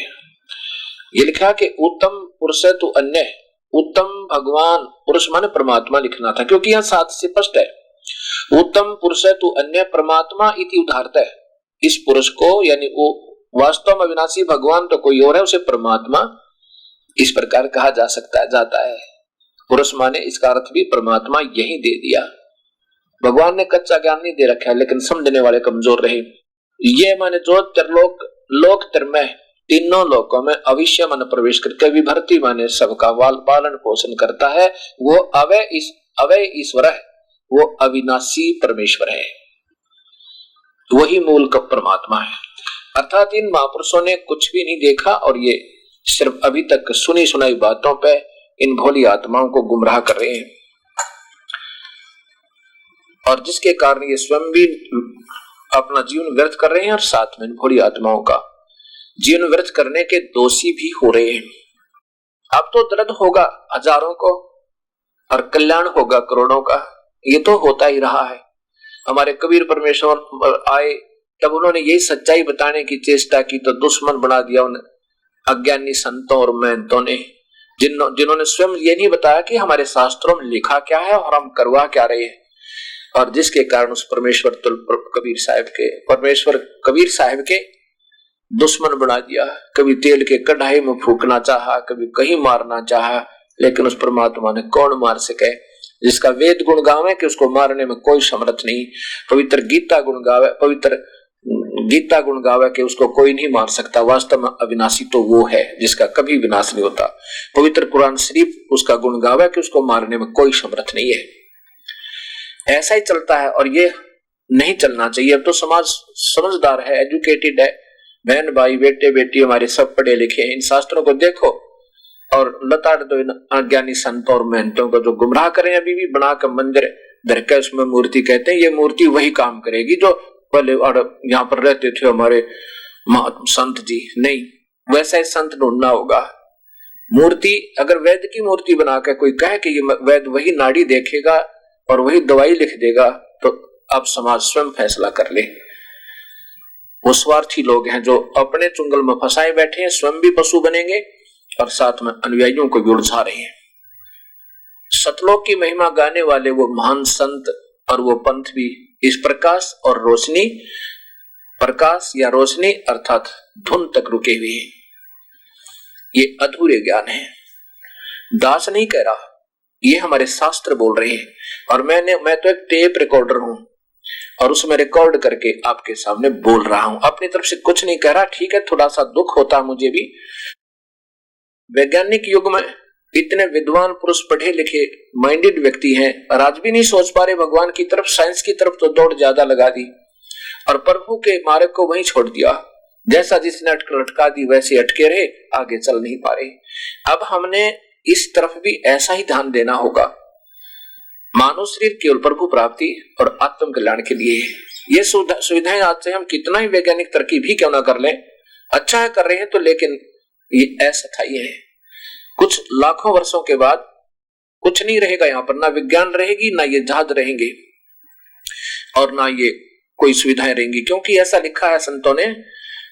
ये लिखा कि उत्तम पुरुष तु अन्य, उत्तम भगवान, पुरुष माने परमात्मा लिखना था क्योंकि यह साथ से स्पष्ट है। उत्तम पुरुष तु अन्य परमात्मा इति उदाहरता है। इस पुरुष को यानी वो वास्तव में अविनाशी भगवान तो कोई और है, उसे परमात्मा इस प्रकार कहा जा सकता जाता है। पुरुष माने इसका अर्थ भी परमात्मा यही दे दिया। भगवान ने कच्चा ज्ञान नहीं दे रखा है, लेकिन समझने वाले कमजोर रहे। ये माने जो त्रिलोक, लोक त्रयमय, तीनों लोकों में अविश्य मन प्रवेश करके विभर्ती माने सबका पालन पोषण करता है, वो अवय ईश्वर है, वो अविनाशी परमेश्वर है, वही मूल का परमात्मा है। अर्थात इन महापुरुषों ने कुछ भी नहीं देखा और ये सिर्फ अभी तक सुनी सुनाई बातों पे इन भोली आत्माओं को गुमराह कर रहे हैं और जिसके कारण ये स्वयं भी अपना जीवन व्यर्थ कर रहे हैं और साथ में भोली आत्माओं का जीवन व्यर्थ करने के दोषी भी हो रहे हैं। अब तो दर्द होगा हजारों को और कल्याण होगा करोड़ों का। ये तो होता ही रहा है। हमारे कबीर परमेश्वर आए तब उन्होंने यही सच्चाई बताने की चेष्टा की तो दुश्मन बना दिया उन्हें अज्ञानी संतों और महंतों ने, जिन्होंने स्वयं ये नहीं बताया कि हमारे शास्त्रों में लिखा क्या है और हम करवा क्या रहे हैं, और जिसके कारण उस परमेश्वर कबीर साहब के दुश्मन बना दिया। कभी तेल के कढ़ाई में फूकना चाहा, कभी कहीं मारना चाहा, लेकिन उस परमात्मा ने कौन मार सके। जिसका वेद गुण गावे कि उसको मारने में कोई समर्थ नहीं। पवित्र गीता गुण गावे कि उसको कोई नहीं मार सकता। वास्तव में अविनाशी तो वो है जिसका कभी विनाश नहीं होता। पवित्र कुरान शरीफ उसका गुण गावे कि उसको मारने में कोई समर्थ नहीं है। ऐसा ही चलता है और ये नहीं चलना चाहिए। अब तो समाज समझदार है, एजुकेटेड है, बहन भाई बेटे बेटी हमारे सब पढ़े लिखे हैं। इन शास्त्रों को देखो और लताड़ दो इन अज्ञानी संतों और महंतों को जो गुमराह करें। अभी भी बनाकर मंदिर धर के उसमें मूर्ति कहते हैं, ये मूर्ति वही काम करेगी जो पहले यहाँ पर रहते थे हमारे संत जी। नहीं, वैसा ही संत ढूंढना होगा। मूर्ति अगर वैद्य की मूर्ति बना के कोई कहे कि ये वैद्य वही नाड़ी देखेगा और वही दवाई लिख देगा, तो अब समाज स्वयं फैसला कर ले। वो स्वार्थी लोग हैं जो अपने चुंगल में फंसाए बैठे हैं, स्वयं भी पशु बनेंगे और साथ में अनुयायियों को भी उलझा रहे हैं। सतलोक की महिमा गाने वाले वो महान संत और वो पंथ भी इस प्रकाश और रोशनी, प्रकाश या रोशनी अर्थात धुन तक रुके हुए हैं। ये अधूरे ज्ञान है। दास नहीं कह रहा, ये हमारे शास्त्र बोल रहे हैं। और मैं तो एक टेप रिकॉर्डर हूं और उसमें रिकॉर्ड करके आपके सामने बोल रहा हूं। अपनी तरफ से कुछ नहीं कह रहा। ठीक है, थोड़ा सा दुख होता है मुझे भी। वैज्ञानिक युग में इतने विद्वान पुरुष, पढ़े लिखे, माइंडेड व्यक्ति हैं और आज भी नहीं सोच पा रहे भगवान की तरफ। साइंस की तरफ तो दौड़ ज्यादा लगा दी और प्रभु के मार्ग को वहीं छोड़ दिया। जैसा जिसने लटका दी वैसे अटके रहे, आगे चल नहीं पा रहे। अब हमने इस तरफ भी ऐसा ही ध्यान देना होगा। मानव शरीर केवल प्रभु प्राप्ति और आत्म कल्याण के लिए है। ये सुविधाएं आज से हम कितना ही वैज्ञानिक तरक्की भी क्यों ना कर लें, अच्छा है कर रहे हैं तो, लेकिन ये अस्थायी है। कुछ लाखों वर्षों के बाद कुछ नहीं रहेगा यहाँ पर, ना विज्ञान रहेगी, ना ये जहाज रहेंगे और ना ये कोई सुविधाएं रहेंगी, क्योंकि ऐसा लिखा है संतों ने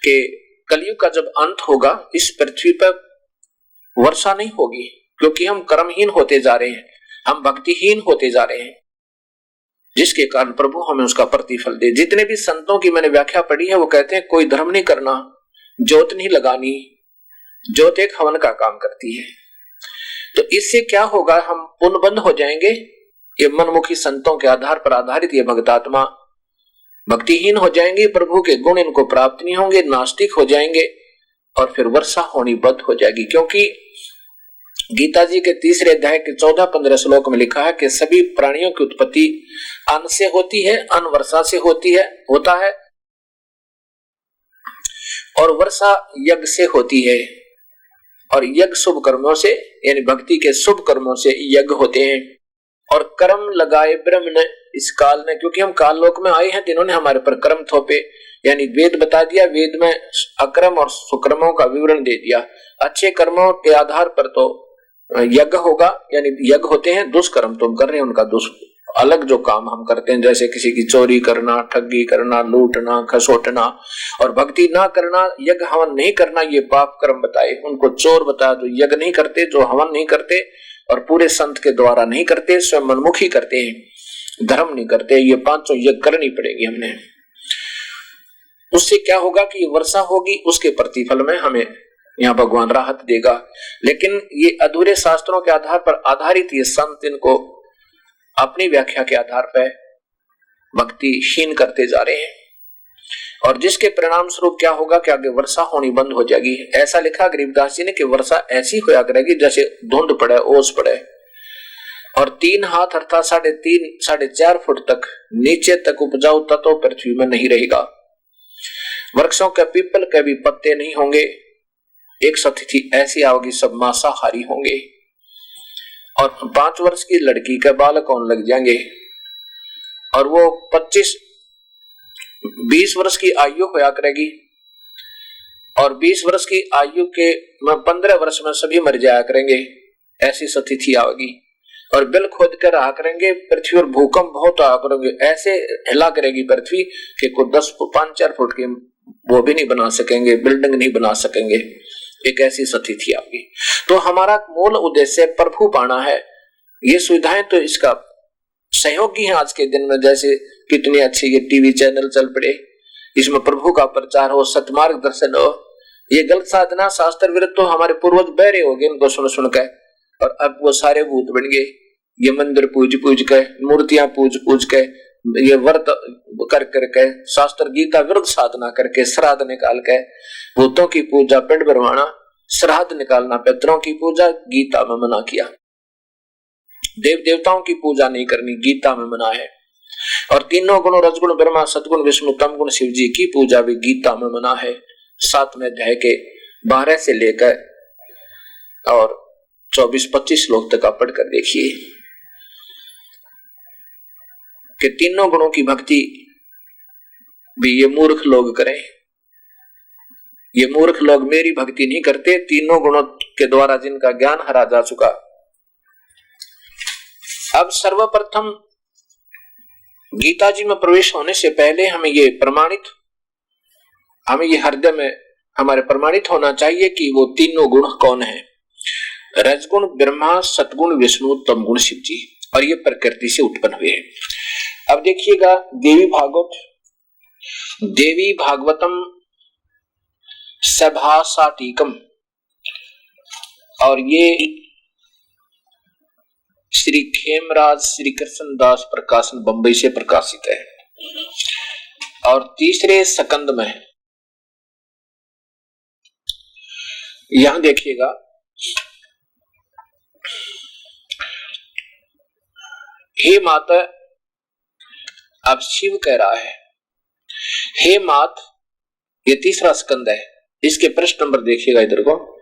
कि कलयुग का जब अंत होगा इस पृथ्वी पर वर्षा नहीं होगी, क्योंकि हम कर्महीन होते जा रहे हैं, हम भक्तिहीन होते जा रहे हैं, जिसके कारण प्रभु हमें उसका प्रतिफल दे। जितने भी संतों की मैंने व्याख्या पढ़ी है वो कहते हैं कोई धर्म नहीं करना, ज्योत नहीं लगानी, ज्योत एक हवन का काम करती है। तो इससे क्या होगा, हम पुण्यबंध हो जाएंगे। ये मनमुखी संतों के आधार पर आधारित ये भक्तात्मा भक्तिहीन हो जाएंगे, प्रभु के गुण इनको प्राप्त नहीं होंगे, नास्तिक हो जाएंगे और फिर वर्षा होनी बंद हो जाएगी। क्योंकि गीता जी के 3 अध्याय के 14-15 श्लोक में लिखा है कि सभी प्राणियों की उत्पत्ति अन्न से होती है, अन्न वर्षा से होता है और वर्षा यज्ञ से होती है, और यज्ञ शुभ कर्मों से, यानी भक्ति के शुभ कर्मों से यज्ञ होते हैं। और कर्म लगाए ब्रह्म ने इस काल में, क्योंकि हम काल लोक में आए हैं, इन्होंने हमारे पर कर्म थोपे, यानी वेद बता दिया, वेद में अकर्म और सुकर्मों का विवरण दे दिया। अच्छे कर्मों के आधार पर तो यज्ञ होगा, यानी यज्ञ होते हैं, दुष्कर्म तुम कर रहे हैं उनका अलग जो काम हम करते हैं, जैसे किसी की चोरी करना, ठगी करना, लूटना, खसोटना, और भक्ति ना करना, यज्ञ हवन नहीं करना, ये पाप कर्म बताए। उनको चोर बताया जो यज्ञ नहीं करते, जो हवन नहीं करते और पूरे संत के द्वारा नहीं करते, स्वयं मनमुखी करते हैं, धर्म नहीं करते। ये 5 यज्ञ करनी पड़ेगी हमने। उससे क्या होगा कि वर्षा होगी, उसके प्रतिफल में हमें यहाँ भगवान राहत देगा। लेकिन ये अधूरे शास्त्रों के आधार पर आधारित ये संत इनको अपनी व्याख्या के आधार पर भक्तिहीन करते जा रहे हैं, और जिसके परिणाम स्वरूप क्या होगा कि आगे वर्षा होनी बंद हो जाएगी। ऐसा लिखा गरीबदास जी ने कि वर्षा ऐसी होया करेगी जैसे धुंध पड़े, ओस पड़े, और 3 हाथ अर्थात 3.5-4.5 फुट तक नीचे तक उपजाऊ तत्व पृथ्वी में नहीं रहेगा। वृक्षों के, पीपल के भी पत्ते नहीं होंगे। एक स्थिति ऐसी आओगी सब मांसाहारी होंगे, और 5 वर्ष की लड़की के बाल कौन लग जाएंगे, और वो 20 वर्ष की आयु होया करेगी, और 20 वर्ष की आयु के 15 वर्ष में सभी मर जाया करेंगे। ऐसी स्थिति आएगी, और बिल खोद कर रहा करेंगे पृथ्वी, और भूकंप बहुत आया करेंगे, ऐसे हिला करेगी पृथ्वी कि कोई 5-4 फुट की वो भी नहीं बना सकेंगे, बिल्डिंग नहीं बना सकेंगे। एक ऐसी स्थिति आएगी। तो हमारा मूल उद्देश्य प्रभु पाना है। ये सुविधाएं तो इसका सहयोगी है आज के दिन में, जैसे कितनी अच्छी ये टीवी चैनल चल पड़े, इसमें प्रभु का प्रचार हो, सतमार्ग दर्शन हो। ये गलत साधना शास्त्र विरुद्ध तो हमारे पूर्वज बहरे हो गए इनको सुन सुन के, और अब वो सारे भूत बन गए। ये मंदिर पूज के, मूर्तियां पूज के, ये व्रत कर करके, शास्त्र गीता विरुद्ध साधना करके, श्राद्ध निकाल के, भूतों की पूजा पिंड भरवाना, श्राद्ध निकालना, पितरों की पूजा गीता में मना किया। देव देवताओं की पूजा नहीं करनी, गीता में मना है। और तीनों गुणों रजगुण ब्रह्मा, सदगुण विष्णु, तम गुण शिव जी की पूजा भी गीता में मना है। 7वें अध्याय के 12 से लेकर और 24-25 श्लोक तक आप पढ़कर देखिए कि तीनों गुणों की भक्ति भी ये मूर्ख लोग करें। ये मूर्ख लोग मेरी भक्ति नहीं करते, तीनों गुणों के द्वारा जिनका ज्ञान हरा जा चुका। अब सर्वप्रथम गीता जी में प्रवेश होने से पहले हमें ये हृदय में हमारे प्रमाणित होना चाहिए कि वो तीनों गुण कौन है। रजगुण ब्रह्मा, सतगुण विष्णु, तम गुण शिव जी, और ये प्रकृति से उत्पन्न हुए हैं। अब देखिएगा देवी भागवतम सभासाटीकम, और ये श्री खेमराज श्री कृष्णदास प्रकाशन बंबई से प्रकाशित है, और 3रे स्कंद में यहां देखिएगा हे माता, अब शिव कह रहा है हे मात, ये 3रा स्कंद है, इसके पृष्ठ नंबर देखिएगा इधर को।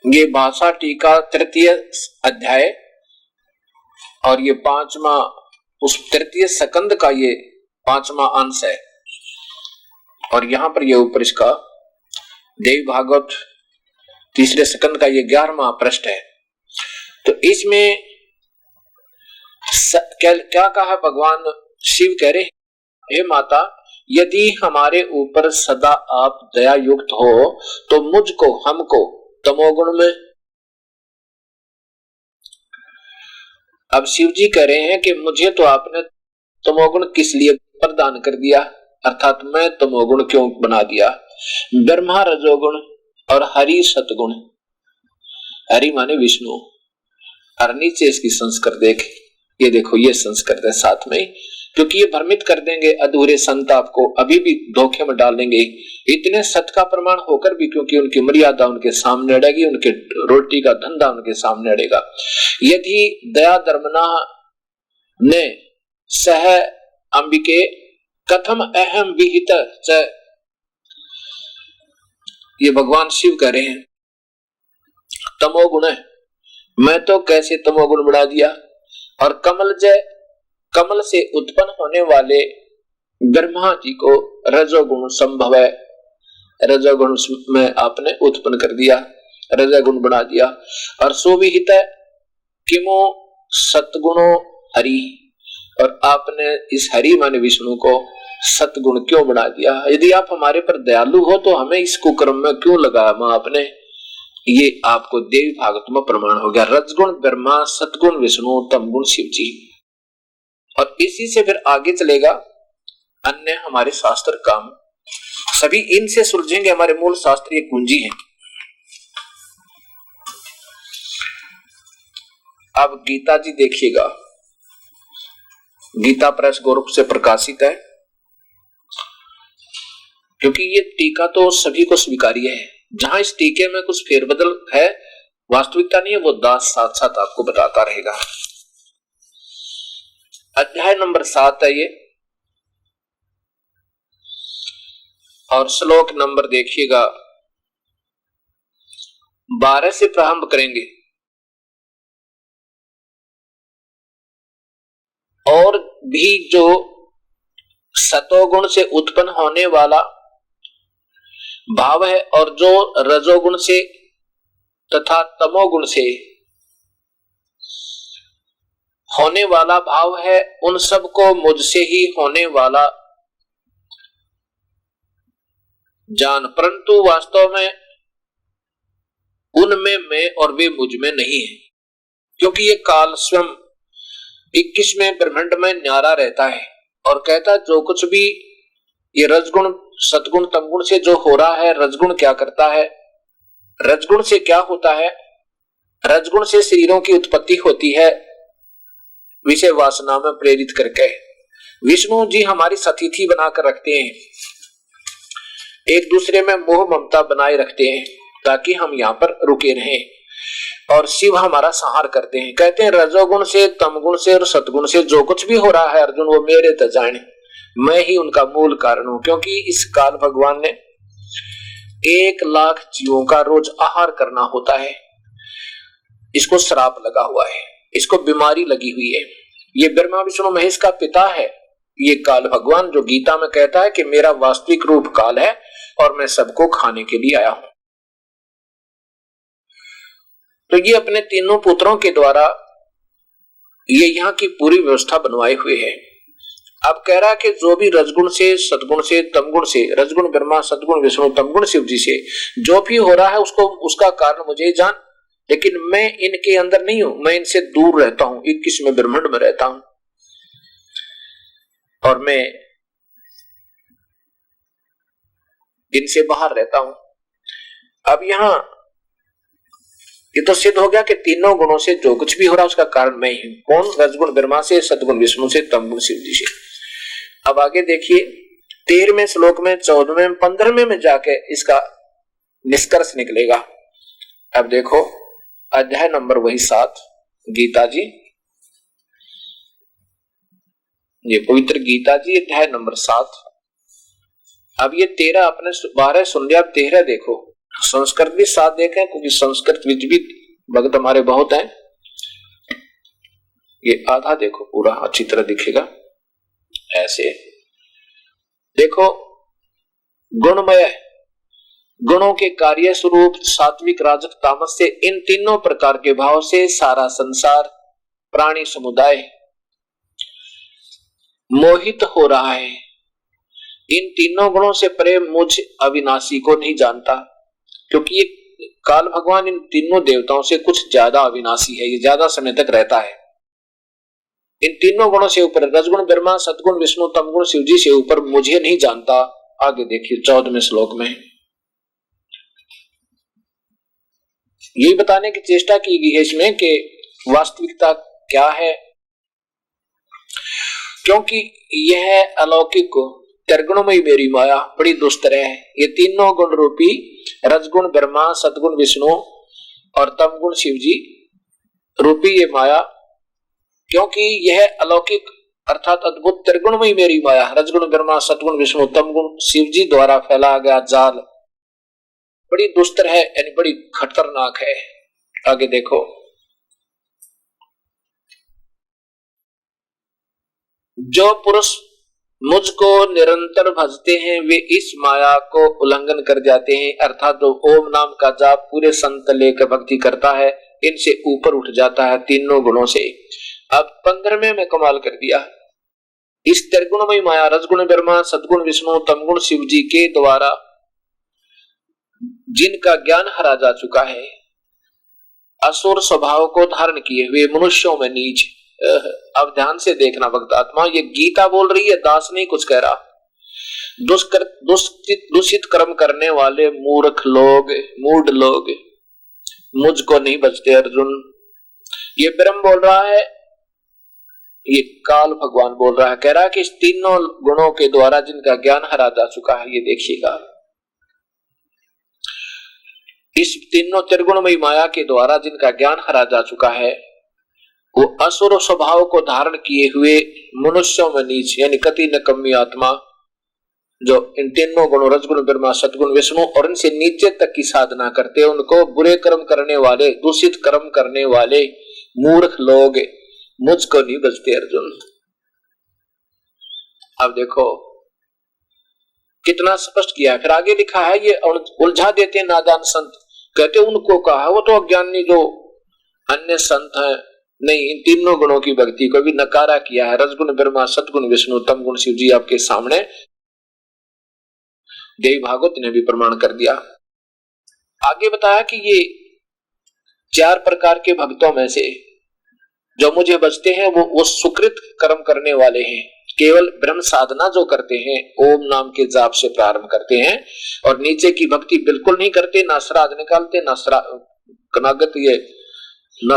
ये भाषा टीका 3य अध्याय और ये पांचवा उस तृतीय सकंद का ये पांचवा अंश है। और यहां पर ये ऊपर इसका देवी भागवत तीसरे सकंद का ये 11वां पृष्ठ है। तो इसमें क्या कहा भगवान शिव कह रहे, हे माता, यदि हमारे ऊपर सदा आप दया युक्त हो तो मुझको, हमको तमोगुण में। अब शिव जी कह रहे हैं कि मुझे तो आपने तमोगुण किस लिए प्रदान कर दिया, अर्थात मैं तमोगुण क्यों बना दिया। ब्रह्मा रजोगुण और हरि सतगुण। हरि माने विष्णु, और नीचे इसकी संस्कृत देख, ये देखो ये संस्कृत है साथ में, क्योंकि ये भ्रमित कर देंगे अधूरे संत, आपको अभी भी धोखे में डाल देंगे इतने सत का प्रमाण होकर भी, क्योंकि उनकी मर्यादा उनके सामने अड़ेगी, उनके रोटी का धंधा उनके सामने अड़ेगा। यदि दया धर्मना ने सह अंबिके कथम अहम विहित च, ये भगवान शिव कह रहे हैं तमोगुण है, मैं तो कैसे तमोगुण बढ़ा दिया। और कमल से उत्पन्न होने वाले ब्रह्मा जी को रजोगुण संभव है, रजोगुण में आपने उत्पन्न कर दिया, रजोगुण बना दिया। और सुविहित किमो सतगुणो हरि, और आपने इस हरि माने विष्णु को सतगुण क्यों बना दिया। यदि आप हमारे पर दयालु हो तो हमें इस कुकर्म में क्यों लगाया मां आपने। ये आपको देवी भागवत में प्रमाण हो गया। रजगुण ब्रह्मा, सतगुण विष्णु, तमगुण शिव जी। और इसी से फिर आगे चलेगा अन्य हमारे शास्त्र काम, सभी इनसे सुलझेंगे। हमारे मूल शास्त्र ये कुंजी है। अब गीता जी देखिएगा, गीता प्रेस गोरख से प्रकाशित है, क्योंकि ये टीका तो सभी को स्वीकार्य है। जहां इस टीके में कुछ फेरबदल है, वास्तविकता नहीं है, वो दास साथ साथ आपको बताता रहेगा। अध्याय नंबर 7 है ये, और श्लोक नंबर देखिएगा 12 से प्रारंभ करेंगे। और भी जो सतोगुण से उत्पन्न होने वाला भाव है और जो रजोगुण से तथा तमोगुण से होने वाला भाव है, उन सब को मुझसे ही होने वाला जान, परंतु वास्तव में उनमें मैं और वे मुझ में नहीं है, क्योंकि ये काल स्वयं 21वें ब्रह्मांड में न्यारा रहता है और कहता जो कुछ भी ये रजगुण सतगुण तमगुण से जो हो रहा है, रजगुण क्या करता है, रजगुण से क्या होता है। रजगुण से शरीरों की उत्पत्ति होती है विषय वासना में प्रेरित करके। विष्णु जी हमारी सतिथि बनाकर रखते हैं, एक दूसरे में मोह ममता बनाए रखते हैं ताकि हम यहाँ पर रुके रहें, और शिव हमारा संहार करते हैं। कहते हैं रजोगुण से तमगुण से और सतगुण से जो कुछ भी हो रहा है अर्जुन, वो मेरे त जाने, मैं ही उनका मूल कारण हूं। क्योंकि इस काल भगवान ने 1 लाख जीवों का रोज आहार करना होता है, इसको श्राप लगा हुआ है, इसको बीमारी लगी हुई है। ये ब्रह्मा विष्णु महेश का पिता है ये काल भगवान, जो गीता में कहता है कि मेरा वास्तविक रूप काल है और मैं सबको खाने के लिए आया हूं। तो ये अपने तीनों पुत्रों के द्वारा ये यहाँ की पूरी व्यवस्था बनवाए हुए है। अब कह रहा है कि जो भी रजगुण से सतगुण से तमगुण से, रजगुण ब्रह्मा सतगुण विष्णु तमगुण शिव जी से जो भी हो रहा है उसको उसका कारण मुझे ही जान, लेकिन मैं इनके अंदर नहीं हूं, मैं इनसे दूर रहता हूं, 21वें ब्रह्मांड में रहता हूं और मैं इनसे बाहर रहता हूं। अब यहां ये तो सिद्ध हो गया कि तीनों गुणों से जो कुछ भी हो रहा है उसका कारण मैं ही हूं। कौन? रजगुण ब्रह्मा से, सतगुण विष्णु से, तमगुण शिव जी से। अब आगे देखिए 13वें श्लोक में, 14वें, 15वें में जाके इसका निष्कर्ष निकलेगा। अब देखो अध्याय नंबर वही 7 गीता जी, ये पवित्र गीता जी अध्याय नंबर 7। अब ये 13 अपने 12 सुन लिया, अब 13 देखो। संस्कृत भी 7 देखें क्योंकि संस्कृत विद भी भक्त हमारे बहुत हैं। ये आधा देखो, पूरा अच्छी तरह दिखेगा। ऐसे देखो, गुणमय, गुणों के कार्य स्वरूप सात्विक, राजक, तामस से इन तीनों प्रकार के भाव से सारा संसार, प्राणी समुदाय मोहित हो रहा है। इन तीनों गुणों से परे मुझ अविनाशी को नहीं जानता, क्योंकि ये काल भगवान इन तीनों देवताओं से कुछ ज्यादा अविनाशी है, ये ज्यादा समय तक रहता है। इन तीनों गुणों से ऊपर रजगुण ब्रह्मा, सदगुण विष्णु, तमगुण शिव जी से ऊपर मुझे नहीं जानता। आगे देखिए 14वें श्लोक में यही बताने की चेष्टा की गई है इसमें कि वास्तविकता क्या है, क्योंकि यह अलौकिक त्रिगुणमयी मेरी माया बड़ी दुस्तर है। ये तीनों गुण रूपी रजगुण ब्रह्मा, सदगुण विष्णु और तमगुण शिव जी रूपी ये माया, क्योंकि यह अलौकिक अर्थात अद्भुत त्रिगुणमयी मेरी माया, रजगुण ब्रह्मा, सदगुण विष्णु, तमगुण शिव जी द्वारा फैला गया जाल बड़ी दुस्तर है, यानी बड़ी खतरनाक है। आगे देखो, जो पुरुष मुझको निरंतर भजते हैं वे इस माया को उल्लंघन कर जाते हैं, अर्थात जो ओम नाम का जाप पूरे संत लेकर भक्ति करता है इनसे ऊपर उठ जाता है तीनों गुणों से। अब 15वें में कमाल कर दिया, इस त्रिगुणमयी माया रजगुण ब्रह्मा, सदगुण विष्णु, तमगुण शिव जी के द्वारा जिनका ज्ञान हरा जा चुका है, असुर स्वभाव को धारण किए हुए मनुष्यों में नीच। अब ध्यान से देखना भक्त आत्मा, ये गीता बोल रही है, दास नहीं कुछ कह रहा। दूषित कर्म करने वाले मूर्ख लोग, मूढ़ लोग मुझको नहीं बचते अर्जुन। ये ब्रह्म बोल रहा है, ये काल भगवान बोल रहा है, कह रहा है कि इस तीनों गुणों के द्वारा जिनका ज्ञान हरा जा चुका है, ये देखिएगा, इस तीनों त्रिगुणमयी माया के द्वारा जिनका ज्ञान हरा जा चुका है, वो असुर स्वभाव को धारण किए हुए मनुष्यों में नीच, यानी कति नकम्मी आत्मा, जो इन तीनों गुणों रजगुण ब्रह्मा, सदगुण विष्णु और इनसे नीचे तक की साधना करते हैं, उनको बुरे कर्म करने वाले, दूषित कर्म करने वाले मूर्ख लोग मुझको नहीं बचते अर्जुन। अब देखो कितना स्पष्ट किया है। फिर आगे लिखा है, ये उलझा देते हैं नादान संत, कहते उनको कहा वो तो अज्ञानी जो अन्य संत हैं, नहीं, इन तीनों गुणों की भक्ति को भी नकारा किया है। रजगुण ब्रह्मा, सदगुण विष्णु, तमगुण शिव जी आपके सामने देवी भागवत ने भी प्रमाण कर दिया। आगे बताया कि ये 4 प्रकार के भक्तों में से जो मुझे बचते हैं वो सुकृत कर्म करने वाले हैं, केवल ब्रह्म साधना जो करते हैं, ओम नाम के जाप से प्रारंभ करते हैं और नीचे की भक्ति बिल्कुल नहीं करते, ना श्राद्ध निकालते, ना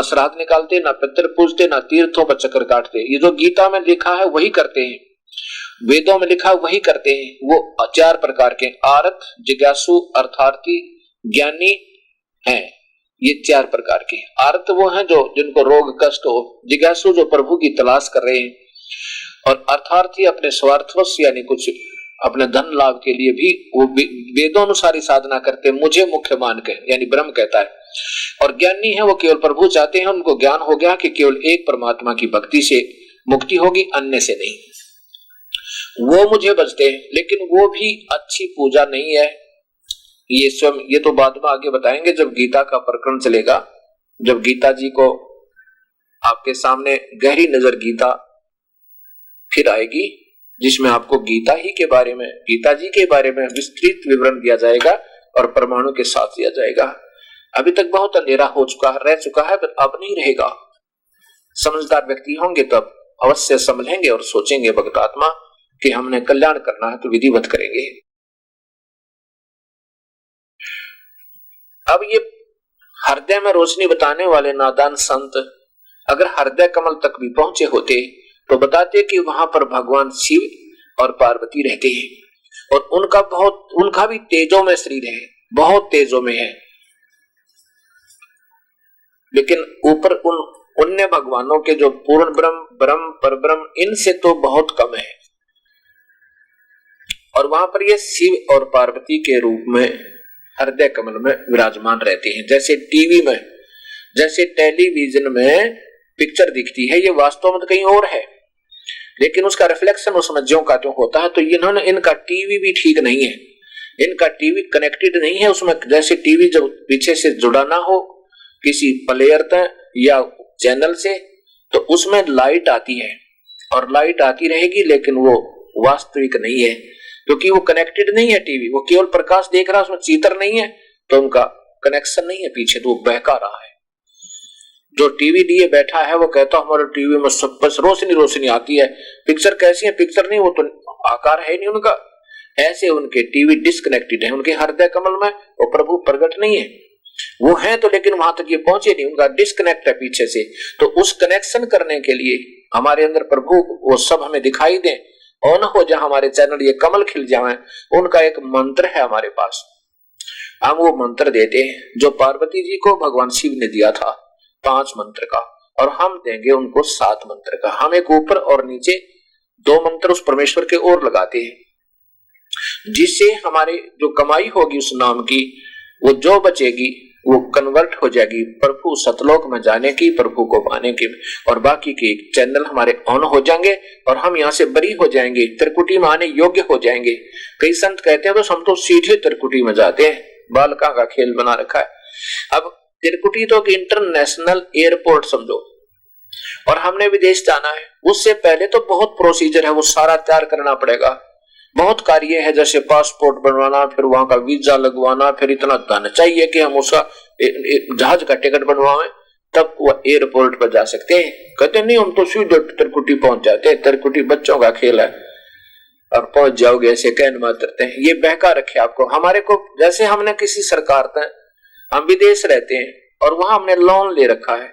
श्राद्ध निकालते, ना पितर पूजते, ना तीर्थों पर चक्कर काटते। ये जो गीता में लिखा है वही करते हैं, वेदों में लिखा वही करते हैं। वो 4 प्रकार के आरत, जिज्ञासु, अर्थार्थी, ज्ञानी हैं। ये 4 प्रकार के। आरत वो हैं जो जिनको रोग कष्ट हो, जिज्ञासु जो प्रभु की तलाश कर रहे हैं, और अर्थार्थी अपने स्वार्थवश यानी कुछ अपने धन लाभ के लिए भी वो वेदोनुसारी साधना करते, मुझे मुख्य मान के, यानी ब्रह्म कहता है। और ज्ञानी है वो केवल प्रभु चाहते हैं, उनको ज्ञान हो गया कि केवल एक परमात्मा की भक्ति से मुक्ति होगी, अन्य से नहीं, वो मुझे बचते हैं। लेकिन वो भी अच्छी पूजा नहीं है, ये स्वयं, ये तो बाद में आगे बताएंगे जब गीता का प्रकरण चलेगा, जब गीता जी को आपके सामने गहरी नजर गीता फिर आएगी, जिसमें आपको गीता ही के बारे में, गीता जी के बारे में विस्तृत विवरण दिया जाएगा और परमाणु के साथ दिया जाएगा। अभी तक बहुत अंधेरा हो चुका है, रह चुका है, पर अब नहीं रहेगा। समझदार व्यक्ति होंगे तब अवश्य समझेंगे और सोचेंगे भक्त आत्मा कि हमने कल्याण करना है तो विधिवत करेंगे। अब ये हृदय में रोशनी बताने वाले नादान संत अगर हृदय कमल तक भी पहुंचे होते तो बताते कि वहां पर भगवान शिव और पार्वती रहते हैं और उनका भी तेजों में शरीर है, बहुत तेजों में है, लेकिन ऊपर उन्य भगवानों के जो पूर्ण ब्रह्म परब्रह्म, इनसे तो बहुत कम है। और वहां पर ये शिव और पार्वती के रूप में हृदय कमल में विराजमान रहते हैं। जैसे टीवी में, जैसे टेलीविजन में पिक्चर दिखती है, ये वास्तव में तो कहीं और है, लेकिन उसका रिफ्लेक्शन उसमें ज्यों का त्यों होता है। तो इन्होंने, इनका टीवी भी ठीक नहीं है, इनका टीवी कनेक्टेड नहीं है उसमें। जैसे टीवी जब पीछे से जुड़ा ना हो किसी प्लेयर तक या चैनल से, तो उसमें लाइट आती है और लाइट आती रहेगी, लेकिन वो वास्तविक नहीं है क्योंकि वो कनेक्टेड नहीं है टीवी, वो केवल प्रकाश देख रहा है, उसमें चित्र नहीं है, तो उनका कनेक्शन नहीं है पीछे, तो वो बहका रहा है। जो टीवी लिए बैठा है वो कहता हमारे टीवी में सब बस रोशनी आती है, पिक्चर कैसी है, पिक्चर नहीं, वो तो आकार है नहीं उनका। ऐसे उनके टीवी डिस्कनेक्टेड है, उनके हृदय कमल में वो प्रभु प्रकट नहीं है। वो है तो, लेकिन वहां तक ये पहुंचे नहीं, उनका डिस्कनेक्ट है पीछे से। तो उस कनेक्शन करने के लिए हमारे अंदर प्रभु वो सब हमें दिखाई दे, ऑन हो जाए हमारे चैनल, ये कमल खिल जाए, उनका एक मंत्र है हमारे पास। हम वो मंत्र देते हैं जो पार्वती जी को भगवान शिव ने दिया था 5 मंत्र का, और हम देंगे उनको 7 मंत्र का। हम एक ऊपर और नीचे 2 मंत्र उस परमेश्वर के ओर लगाते हैं, जिससे हमारे जो कमाई होगी उस नाम की, वो जो बचेगी वो कन्वर्ट हो जाएगी प्रभु सतलोक में जाने की, प्रभु को पाने की, और बाकी के चैनल हमारे ऑन हो जाएंगे और हम यहाँ से बरी हो जाएंगे, त्रिकुटी में आने योग्य हो जाएंगे। कई संत कहते हैं तो हम तो सीधे त्रिकुटी में जाते हैं, बालका का खेल बना रखा है। अब त्रिकुटी तो इंटरनेशनल एयरपोर्ट समझो, और हमने विदेश जाना है, उससे पहले तो बहुत प्रोसीजर है, वो सारा तैयार करना पड़ेगा, बहुत कार्य है, जैसे पासपोर्ट बनवाना, फिर वहां का वीजा लगवाना, फिर इतना धन चाहिए कि हम उसका जहाज का टिकट बनवाएं, तब वो एयरपोर्ट पर जा सकते हैं। कहते नहीं हम तो सीधे त्रिकुटी पहुंच जाते हैं, त्रिकुटी बच्चों का खेल है और पहुंच जाओगे ऐसे कहन मात्रते हैं। ये बहका रखे आपको, हमारे को जैसे हमने किसी सरकार तक, हम विदेश रहते हैं और वहां हमने लोन ले रखा है,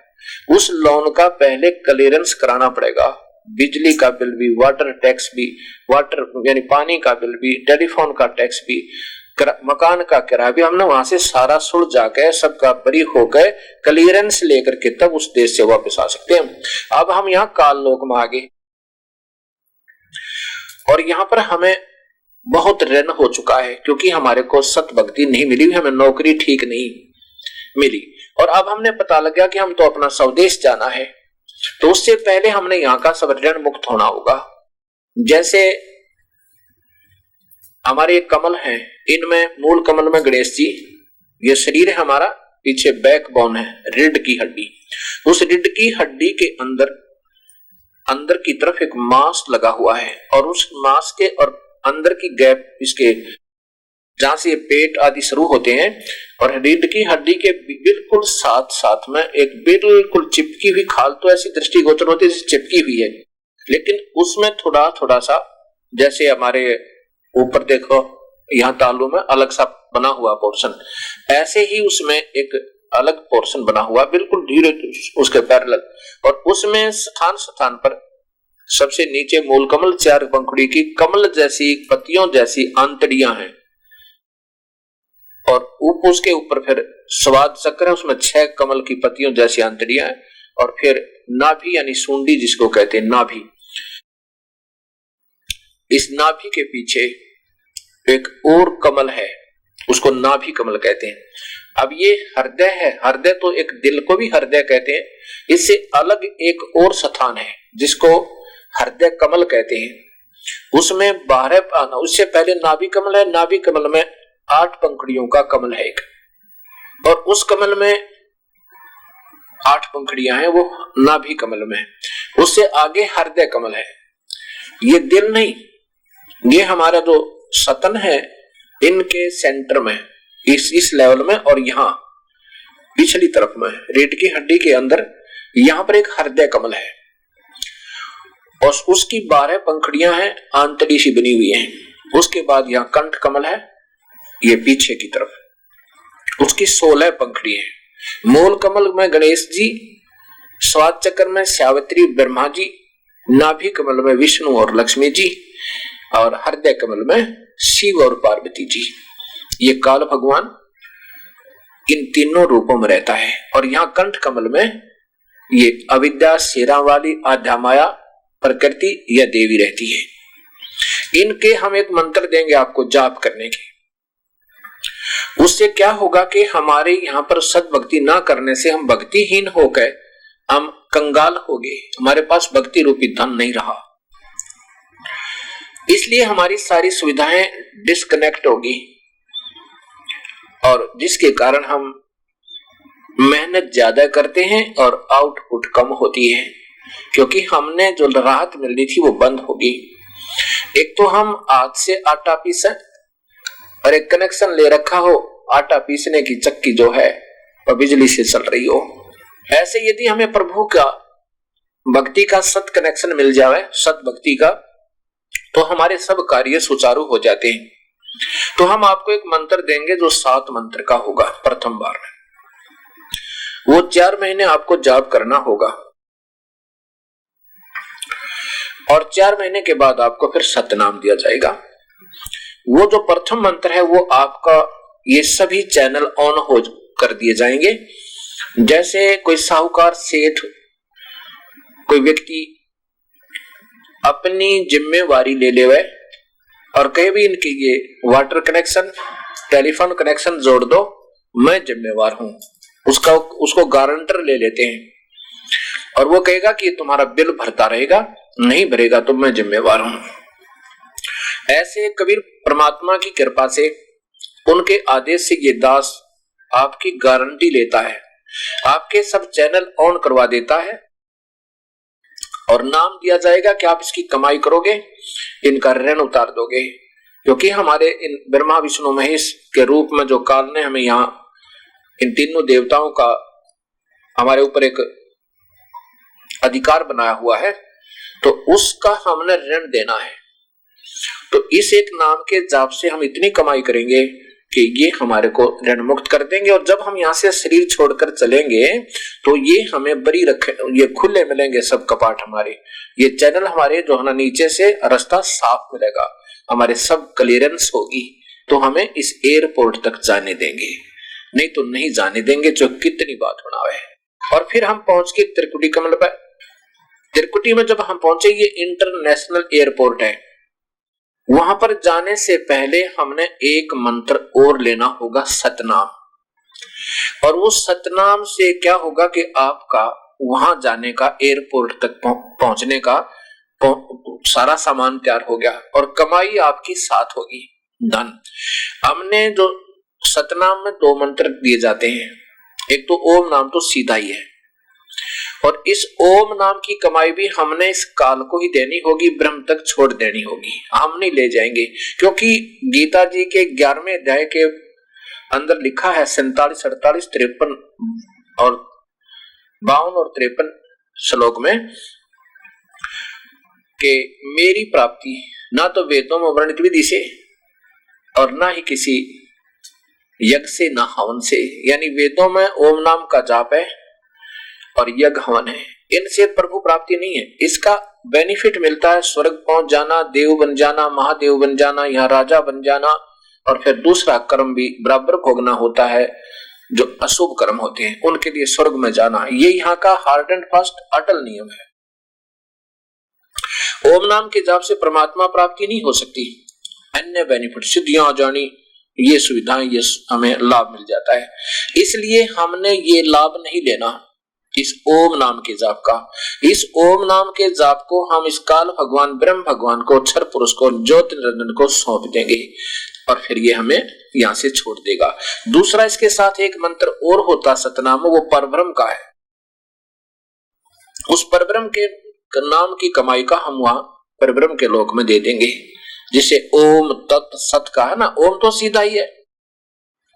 उस लोन का पहले क्लियरेंस कराना पड़ेगा, बिजली का बिल भी, वाटर टैक्स भी, वाटर यानी पानी का बिल भी, टेलीफोन का टैक्स भी, मकान का किराया भी, हमने वहां से सारा सुलझ जाके सबका बरी हो गए, क्लियरेंस लेकर के तब उस देश से वापस आ सकते हैं। अब हम यहाँ काल लोक में आ गए और यहाँ पर हमें बहुत ऋण हो चुका है क्योंकि हमारे को सत भक्ति नहीं मिली, हमें नौकरी ठीक नहीं मिली, और अब हमने पता लगा कि हम तो अपना स्वदेश जाना है, तो उससे पहले हमने यहाँ का सब ऋण मुक्त होना होगा। जैसे हमारे कमल हैं, इनमें मूल कमल में गणेश जी, ये शरीर है हमारा, पीछे बैकबोन है, रीढ़ की हड्डी, उस रीढ़ की हड्डी के अंदर की तरफ एक मांस लगा हुआ है, और उस मांस के और अंदर की गैप, इसके जहां से पेट आदि शुरू होते हैं, और रीढ़ की हड्डी के बिल्कुल साथ साथ में एक बिल्कुल चिपकी हुई खाल, तो ऐसी दृष्टिगोचर होती है जैसे चिपकी हुई है, लेकिन उसमें थोड़ा थोड़ा सा, जैसे हमारे ऊपर देखो यहाँ तालू में अलग सा बना हुआ पोर्शन, ऐसे ही उसमें एक अलग पोर्शन बना हुआ बिल्कुल धीरे उसके पैरेलल, और उसमें स्थान स्थान पर सबसे नीचे मूल कमल, 4 पंखुड़ी की कमल जैसी पत्तियों जैसी आंतड़ियां हैं, और उसके ऊपर फिर स्वाद चक्र है, उसमें 6 कमल की पत्तियों जैसी आंतड़ियां हैं, और फिर नाभि यानी सूंडी जिसको कहते हैं नाभि, इस नाभि के पीछे एक और कमल है, उसको नाभि कमल कहते हैं। अब ये हृदय है, हृदय तो एक दिल को भी हृदय कहते हैं, इससे अलग एक और स्थान है जिसको हृदय कमल कहते हैं, उसमें 12, उससे पहले नाभि कमल है, नाभि कमल में 8 पंखुड़ियों का कमल है एक, और उस कमल में 8 पंखुड़ियां हैं, वो नाभि कमल में, उससे आगे हृदय कमल है। ये दिल नहीं, ये हमारा जो सतन है, इनके सेंटर में, इस लेवल में, और यहाँ पिछली तरफ में रीढ़ की हड्डी के अंदर यहाँ पर एक हृदय कमल है, और उसकी 12 पंखुड़ियां हैं, आंतड़ी सी बनी हुई हैं। उसके बाद यहाँ कंठ कमल है, ये पीछे की तरफ, उसकी 16 पंखुड़ी है। मूल कमल में गणेश जी, स्वाद चक्र में सावित्री ब्रह्मा जी, नाभि कमल में विष्णु और लक्ष्मी जी, और हृदय कमल में शिव और पार्वती जी। ये काल भगवान इन तीनों रूपों में रहता है, और यहाँ कंठ कमल में ये अविद्या शेरा वाली आद्या माया प्रकृति या देवी रहती है। इनके हम एक मंत्र देंगे आपको जाप करने के, उससे क्या होगा कि हमारे यहाँ पर सद भक्ति ना करने से हम भक्तिहीन होकर हम कंगाल हो गए, हमारे पास भक्ति रूपी धन नहीं रहा, इसलिए हमारी सारी सुविधाएं डिस्कनेक्ट होगी और जिसके कारण हम मेहनत ज्यादा करते हैं और आउटपुट कम होती है, क्योंकि हमने जो राहत मिल रही थी वो बंद होगी। एक तो हम हाथ से आटा पीसें और एक कनेक्शन ले रखा हो, आटा पीसने की चक्की जो है वह बिजली से चल रही हो। ऐसे यदि हमें प्रभु का भक्ति का सत कनेक्शन मिल जाए, सत भक्ति का, तो हमारे सब कार्य सुचारू हो जाते हैं। तो हम आपको एक मंत्र देंगे जो 7 मंत्र का होगा। प्रथम बार में वो 4 महीने आपको जाप करना होगा और 4 महीने के बाद आपको फिर सतनाम दिया जाएगा। वो जो प्रथम मंत्र है वो आपका ये सभी चैनल ऑन हो कर दिए जाएंगे। जैसे कोई साहूकार, सेठ, कोई व्यक्ति अपनी जिम्मेवारी ले ले और कहे भी इनकी ये वाटर कनेक्शन, टेलीफोन कनेक्शन जोड़ दो, मैं जिम्मेवार हूं, उसको गारंटर ले लेते हैं और वो कहेगा कि तुम्हारा बिल भरता रहेगा, नहीं भरेगा तो मैं जिम्मेवार हूं। ऐसे कबीर परमात्मा की कृपा से, उनके आदेश से ये दास आपकी गारंटी लेता है, आपके सब चैनल ऑन करवा देता है और नाम दिया जाएगा कि आप इसकी कमाई करोगे, इनका ऋण उतार दोगे। क्योंकि हमारे इन ब्रह्मा विष्णु महेश के रूप में जो काल ने हमें यहाँ इन तीनों देवताओं का हमारे ऊपर एक अधिकार बनाया हुआ है, तो उसका हमने ऋण देना है। तो इस एक नाम के जाप से हम इतनी कमाई करेंगे कि ये हमारे को ऋण मुक्त कर देंगे और जब हम यहाँ से शरीर छोड़कर चलेंगे तो ये हमें बरी रखे, ये खुले मिलेंगे सब कपाट हमारे, ये चैनल हमारे जो है ना नीचे से रास्ता साफ मिलेगा, हमारे सब क्लियरेंस होगी, तो हमें इस एयरपोर्ट तक जाने देंगे, नहीं तो नहीं जाने देंगे, जो कितनी बात बनावे। और फिर हम पहुंच के त्रिकुटी कमल पर। त्रिकुटी में जब हम पहुंचे, ये इंटरनेशनल एयरपोर्ट है, वहां पर जाने से पहले हमने एक मंत्र और लेना होगा, सतनाम। और वो सतनाम से क्या होगा कि आपका वहां जाने का, एयरपोर्ट तक पहुंचने का सारा सामान तैयार हो गया और कमाई आपकी साथ होगी, धन। हमने जो सतनाम में 2 मंत्र दिए जाते हैं, एक तो ओम नाम तो सीधा ही है और इस ओम नाम की कमाई भी हमने इस काल को ही देनी होगी, ब्रह्म तक छोड़ देनी होगी, हम नहीं ले जाएंगे। क्योंकि गीता जी के 11वें अध्याय के अंदर लिखा है 47, 48, 53 और 52 और 53 श्लोक में कि मेरी प्राप्ति ना तो वेदों में वर्णित विधि से और ना ही किसी यज्ञ से, ना हवन से। यानी वेदों में ओम नाम का जाप है और यज्ञ हवन है, इनसे प्रभु प्राप्ति नहीं है। इसका बेनिफिट मिलता है स्वर्ग पहुंच जाना, देव बन जाना, महादेव बन जाना, यहाँ राजा बन जाना, और फिर दूसरा कर्म भी बराबर भोगना होता है, जो अशुभ कर्म होते हैं उनके लिए स्वर्ग में जाना। ये यहाँ का हार्ड एंड फास्ट अटल नियम है। ओम नाम के जाप से परमात्मा प्राप्ति नहीं हो सकती, अन्य बेनिफिट, सिद्धियां जानी, ये सुविधाएं, ये हमें लाभ मिल जाता है। इसलिए हमने ये लाभ नहीं लेना इस ओम नाम के जाप का। इस ओम नाम के जाप को हम इस काल भगवान, ब्रह्म भगवान को, क्षर पुरुष को, ज्योति निरंजन को सौंप देंगे और फिर ये हमें यहां से छोड़ देगा। दूसरा इसके साथ एक मंत्र और होता सतनाम, वो परब्रह्म का है। उस परब्रह्म के नाम की कमाई का हम वहां परब्रह्म के लोक में दे देंगे, जिसे ओम तत् सत का है ना, ओम तो सीधा ही है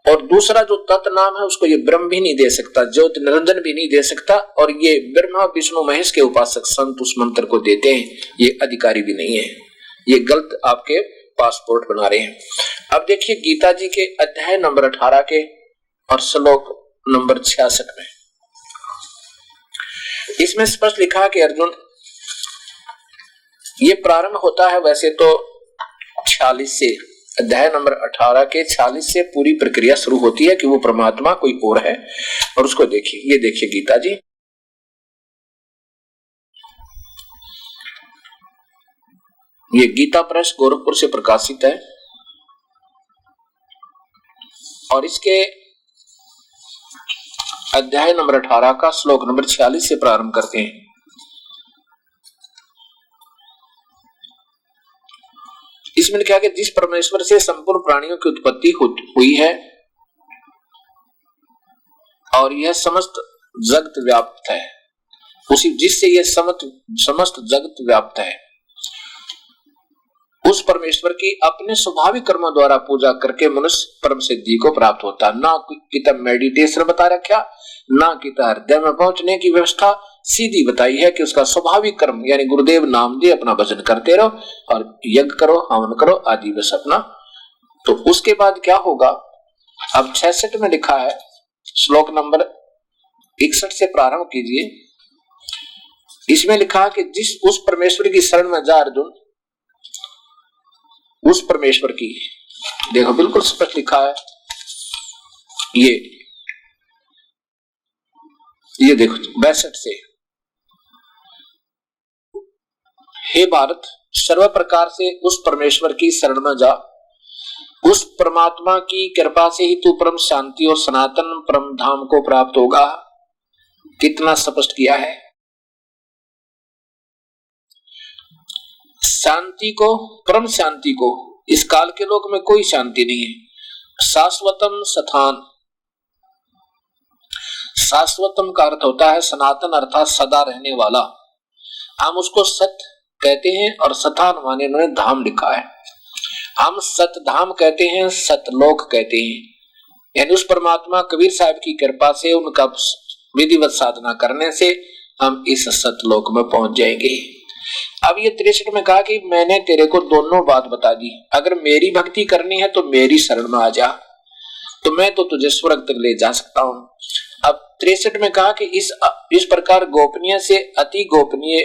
और दूसरा जो तत् नाम है उसको ये ब्रह्म भी नहीं दे सकता, ज्योति निरंजन भी नहीं दे सकता, और ये ब्रह्मा विष्णु महेश के उपासक संत उस मंत्र को देते हैं, ये अधिकारी भी नहीं है, ये गलत आपके पासपोर्ट बना रहे हैं। अब देखिए गीता जी के अध्याय नंबर 18 के और श्लोक नंबर 66 में इसमें स्पष्ट लिखा है कि अर्जुन, ये प्रारंभ होता है वैसे तो 46 से, अध्याय नंबर 18 के 46 से पूरी प्रक्रिया शुरू होती है कि वो परमात्मा कोई और है। और उसको देखिए, ये देखिए गीता जी, ये गीता प्रेस गोरखपुर से प्रकाशित है और इसके अध्याय नंबर 18 का श्लोक नंबर 46 से प्रारंभ करते हैं। इसमें लिखा है कि जिस परमेश्वर से संपूर्ण प्राणियों की उत्पत्ति हुई है और यह समस्त जगत व्याप्त है, उसी जिससे यह समस्त जगत व्याप्त है, उस परमेश्वर की अपने स्वाभाविक कर्मों द्वारा पूजा करके मनुष्य परम सिद्धि को प्राप्त होता है। ना कि तब मेडिटेशन बता रखा, ना कि हृदय में पहुंचने की व्यवस्था, सीधी बताई है कि उसका स्वाभाविक कर्म यानी गुरुदेव नाम दे, अपना भजन करते रहो और यज्ञ करो, हवन करो आदि बस अपना। तो उसके बाद क्या होगा, अब 66 में लिखा है, श्लोक नंबर 61 से प्रारंभ कीजिए। इसमें लिखा कि जिस उस परमेश्वर की शरण में जा अर्जुन, उस परमेश्वर की, देखो बिल्कुल स्पष्ट लिखा है, ये देखो 62 से, हे भारत सर्व प्रकार से उस परमेश्वर की शरण में जा, उस परमात्मा की कृपा से ही तू परम शांति और सनातन परम धाम को प्राप्त होगा। कितना स्पष्ट किया है। शांति को, परम शांति को, इस काल के लोक में कोई शांति नहीं है। शाश्वतम सथान, शाश्वतम का अर्थ होता है सनातन अर्थात सदा रहने वाला। हम उसको सत कहते हैं और सथान माने उन्होंने धाम लिखा है। हम सत धाम कहते हैं, सतलोक कहते हैं। यानी उस परमात्मा कबीर साहब की कृपा से, उनका विधिवत साधना करने से हम इस सतलोक में पहुंच जाएंगे। अब ये 63 में कहा कि मैंने तेरे को दोनों बात बता दी, अगर मेरी भक्ति करनी है तो मेरी शरण में आ जा, तो मैं तो तुझे स्वर्ग तक ले जा सकता हूं। अब 63 में कहा कि इस प्रकार गोपनीय से अति गोपनीय,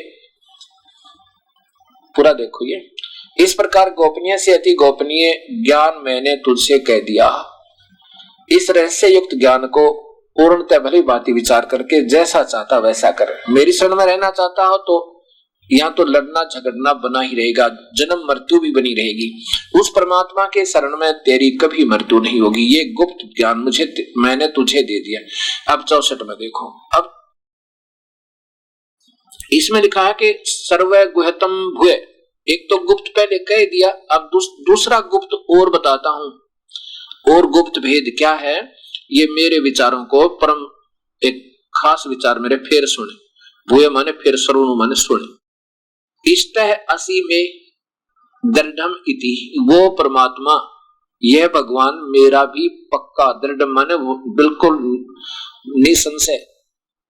पूरा देखो ये, इस प्रकार गोपनीय से अति गोपनीय ज्ञान मैंने तुझसे कह दिया। इस रहस्य युक्त ज्ञान को पूर्णतः भली भांति विचार करके जैसा चाहता वैसा कर। मेरी शरण में रहना चाहता हो तो यहाँ तो लड़ना झगड़ना बना ही रहेगा, जन्म मृत्यु भी बनी रहेगी। उस परमात्मा के शरण में तेरी कभी मृत्यु नहीं होगी। ये गुप्त ज्ञान मैंने तुझे दे दिया। अब 64 में देखो, अब इसमें लिखा है कि सर्व गुह्यतम भूय, एक तो गुप्त पहले कह दिया, अब दूसरा गुप्त और बताता हूं। और गुप्त भेद क्या है, ये मेरे विचारों को परम एक खास विचार मेरे फिर सुने। भूय माने फिर, श्रवण माने सुने। इष्ट असी में दृढ़म इति, वो परमात्मा, यह भगवान मेरा भी पक्का, दृढ़ माने बिल्कुल निसंशय,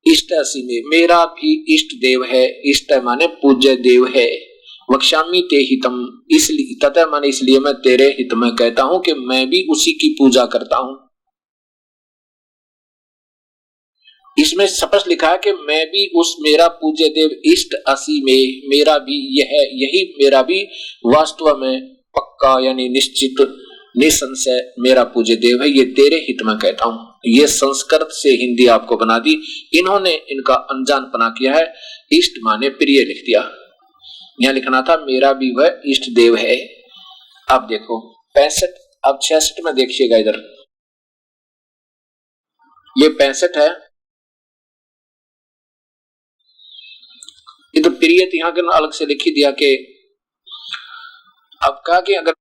इष्ट असी में मेरा भी इष्ट देव है। इष्ट माने पूज्य देव है। वक्ष्यामि ते हितम, इसलिए तथा माने इसलिए मैं तेरे हित में कहता हूं कि मैं भी उसी की पूजा करता हूं। इसमें स्पष्ट लिखा है कि मैं भी उस मेरा पूज्य देव इष्ट असी में, मेरा भी यही मेरा भी वास्तव में पक्का यानी निश्चित निसंशय मेरा पूज्य देव है। ये तेरे हित में कहता हूं। ये संस्कृत से हिंदी आपको बना दी इन्होंने, इनका अनजानपना किया है। इष्ट माने प्रिय लिख दिया, यहाँ लिखना था मेरा भी वह इष्ट देव है। अब देखो 65, अब 66 में देखिएगा, इधर ये 65 है, ये तो प्रिय यहाँ के अलग से लिखी दिया कि अब कहा कि अगर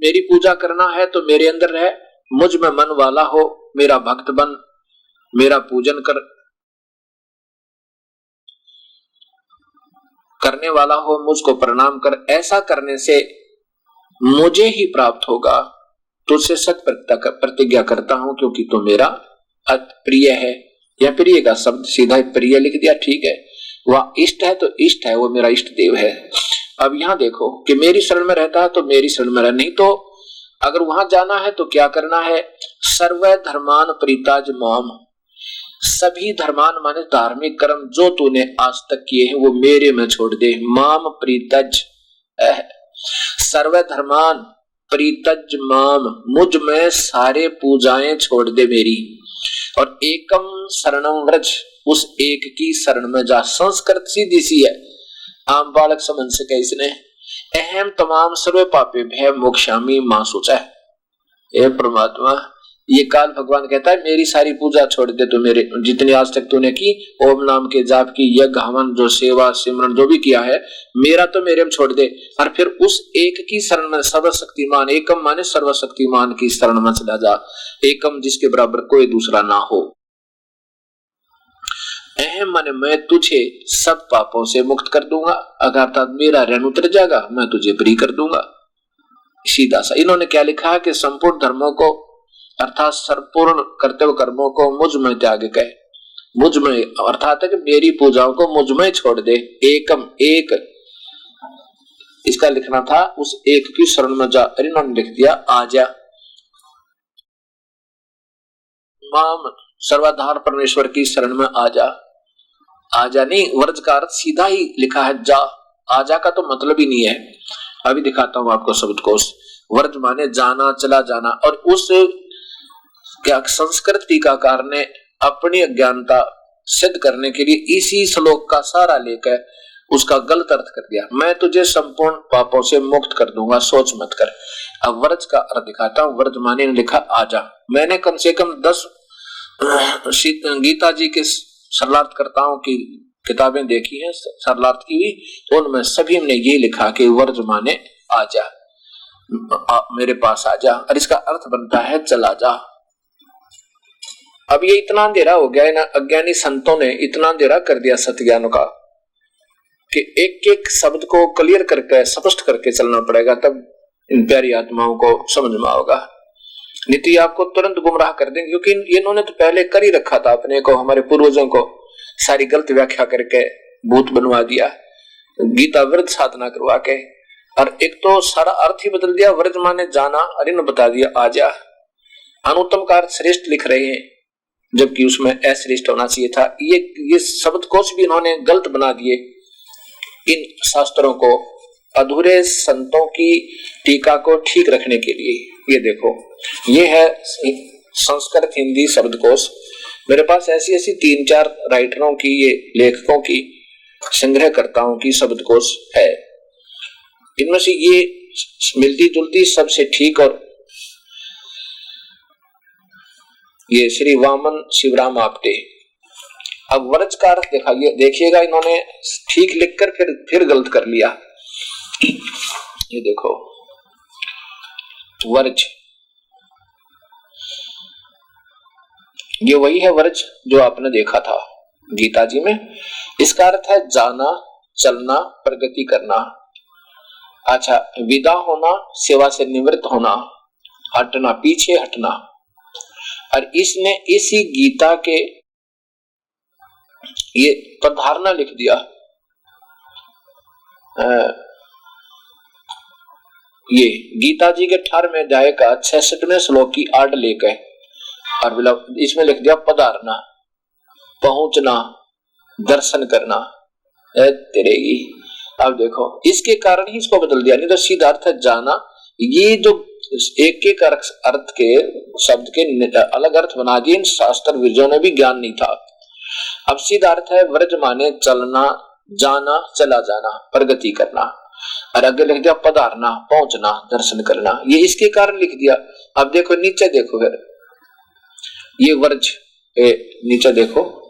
मेरी पूजा करना है तो मेरे अंदर रहे, मुझ में मन वाला हो, मेरा भक्त बन, मेरा पूजन करने वाला हो, मुझको प्रणाम कर। ऐसा करने से मुझे ही प्राप्त होगा। तुझसे सत प्रतिज्ञा करता हूं क्योंकि तू मेरा प्रिय है। या प्रिय का शब्द सीधा प्रिय लिख दिया, ठीक है। वह इष्ट है तो इष्ट है, वो मेरा इष्ट देव है। अब यहाँ देखो कि मेरी शरण में रहता है तो मेरी शरण में रह, नहीं तो अगर वहां जाना है तो क्या करना है, सर्व धर्मान परिताज माम, सभी धर्मान माने धार्मिक कर्म जो तूने आज तक किए हैं वो मेरे में छोड़ दे। माम प्रीतज, सर्व धर्मान प्रीतज माम, मुझ में सारे पूजाएं छोड़ दे मेरी। और एकम शरणम व्रज, उस एक की शरण में जा। संस्कृत सीधी सी है, आम बालक समझ सके इसने। अहम तमाम सर्व पापे भय मोक्षामी मां सोचा है। हे परमात्मा, ये काल भगवान कहता है मेरी सारी पूजा छोड़ दे, तो मेरे जितनी आज तक तूने की ओम नाम के जाप की, यज्ञ हवन जो सेवा सिमरन जो भी किया है, मेरा तो मेरे में छोड़ दे, और फिर उस एक की शरण में, सर्वशक्तिमान एकम माने सर्वशक्तिमान की शरण में चला जा, एकम जिसके बराबर कोई दूसरा ना हो। अहम माने मैं तुझे सब पापों से मुक्त कर दूंगा, अर्थात मेरा ऋण उतर जाएगा, मैं तुझे फ्री कर दूंगा। सीधा सा इन्होंने क्या लिखा है कि संपूर्ण धर्मों को अर्थात संपूर्ण कर्तव्य कर्मों को मुझ में त्याग कहे, मुझ में अर्थात है कि मेरी पूजाओं को मुझ में छोड़ दे, एकम एक, इसका लिखना था उस एक की शरण में जा, इन्होंने लिख दिया आजा। माम सर्वाधार परमेश्वर की शरण में आजा, आजा नहीं, वर्ज का अर्थ सीधा ही लिखा है जा, आजा का तो मतलब ही नहीं है। अभी दिखाता हूं आपको शब्दकोश। वर्ज माने जाना, चला जाना, और उस क्या संस्कृत टीकाकार ने अपनी अज्ञानता सिद्ध करने के लिए इसी श्लोक का सारा लेकर उसका गलत अर्थ कर दिया। मैं तुझे संपूर्ण पापों से मुक्त कर दूंगा, सोच मत कर। अब वर्ज का अर्थ दिखाता हूं। वर्ज माने ने लिखा आजा। मैंने कम से कम 10 गीता जी के सरलार्थकर्ताओं की किताबें देखी हैं, सरलार्थ की भी, तो उनमें सभी ने ये लिखा कि वर्ज माने आजा, मेरे पास आजा, और इसका अर्थ बनता है चला जा। अब ये इतना अंधेरा हो गया है ना, अज्ञानी संतों ने इतना अंधेरा कर दिया सत्य ज्ञान का कि एक एक शब्द को क्लियर करके स्पष्ट करके चलना पड़ेगा, तब इन प्यारी आत्माओं को समझ में आओगा। नीति आपको तुरंत गुमराह कर देंगे, क्योंकि इन्होंने तो पहले कर ही रखा था अपने को, हमारे पूर्वजों को सारी गलत व्याख्या करके भूत बनवा दिया, गीता वृद्ध साधना करवा के, और एक तो सारा अर्थ ही बदल दिया। व्रज माने जाना, और इन्होंने बता दिया आजा। अनुत्तम का अर्थ श्रेष्ठ लिख रहे हैं, जबकि उसमें अश्रेष्ठ होना चाहिए था। ये शब्दकोश भी इन्होंने गलत बना दिए। इन शास्त्रों को अधूरे संतों की टीका को ठीक रखने के लिए, ये देखो, ये है संस्कृत हिंदी शब्दकोश। मेरे पास ऐसी ऐसी 3-4 राइटरों की, ये लेखकों की, संग्रहकर्ताओं की शब्दकोश है। इनमें से ये मिलती जुलती सबसे ठीक, और ये श्री वामन शिवराम आपटे। अब वर्ज का अर्थ देखिएगा, इन्होंने ठीक लिखकर फिर गलत कर लिया। ये देखो वर्ज, ये वही है वर्ज जो आपने देखा था गीता जी में। इसका अर्थ है जाना, चलना, प्रगति करना। अच्छा, विदा होना, सेवा से निवृत्त होना, हटना, पीछे हटना। और इसने इसी गीता के ये प्रधारणा लिख दिया, ये गीता जी के 18वें अध्याय का 66वें श्लोक की आड़ लेकर, और इसमें लिख दिया पधारना, पहुंचना, दर्शन करना। तेरेगी, अब देखो इसके कारण ही इसको बदल दिया, नहीं तो सीधा अर्थ है जाना। ये जो एक एक अर्थ के शब्द के अलग अर्थ बना दिए, इन शास्त्र विजयों ने भी ज्ञान नहीं था। अब सीधा अर्थ है व्रज माने चलना, जाना, चला जाना, प्रगति करना, और आगे लिख दिया पधारना, पहुंचना, दर्शन करना। ये इसके कारण लिख दिया। अब देखो नीचे देखो, फिर ये वर्ज, नीचे देखो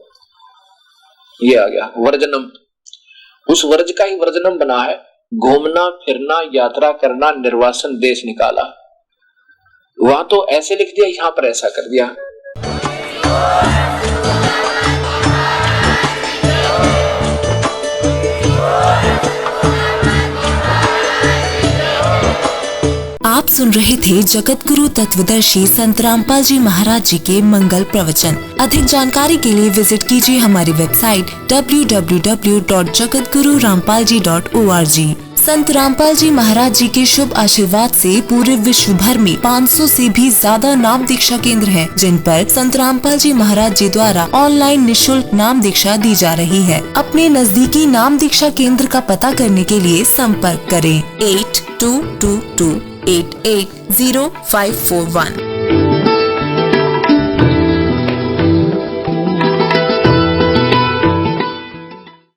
ये आ गया वर्जनम, उस वर्ज का ही वर्जनम बना है, घूमना फिरना, यात्रा करना, निर्वासन, देश निकाला। वहां तो ऐसे लिख दिया, यहां पर ऐसा कर दिया। आप सुन रहे थे जगत गुरु तत्वदर्शी संत रामपाल जी महाराज जी के मंगल प्रवचन। अधिक जानकारी के लिए विजिट कीजिए हमारी वेबसाइट www.jagatgururampalji.org। संत रामपाल जी महाराज जी के शुभ आशीर्वाद से पूरे विश्व भर में 500 से भी ज्यादा नाम दीक्षा केंद्र हैं, जिन पर संत रामपाल जी महाराज जी द्वारा ऑनलाइन निशुल्क नाम दीक्षा दी जा रही है। अपने नजदीकी नाम दीक्षा केंद्र का पता करने के लिए संपर्क करें 8222880541।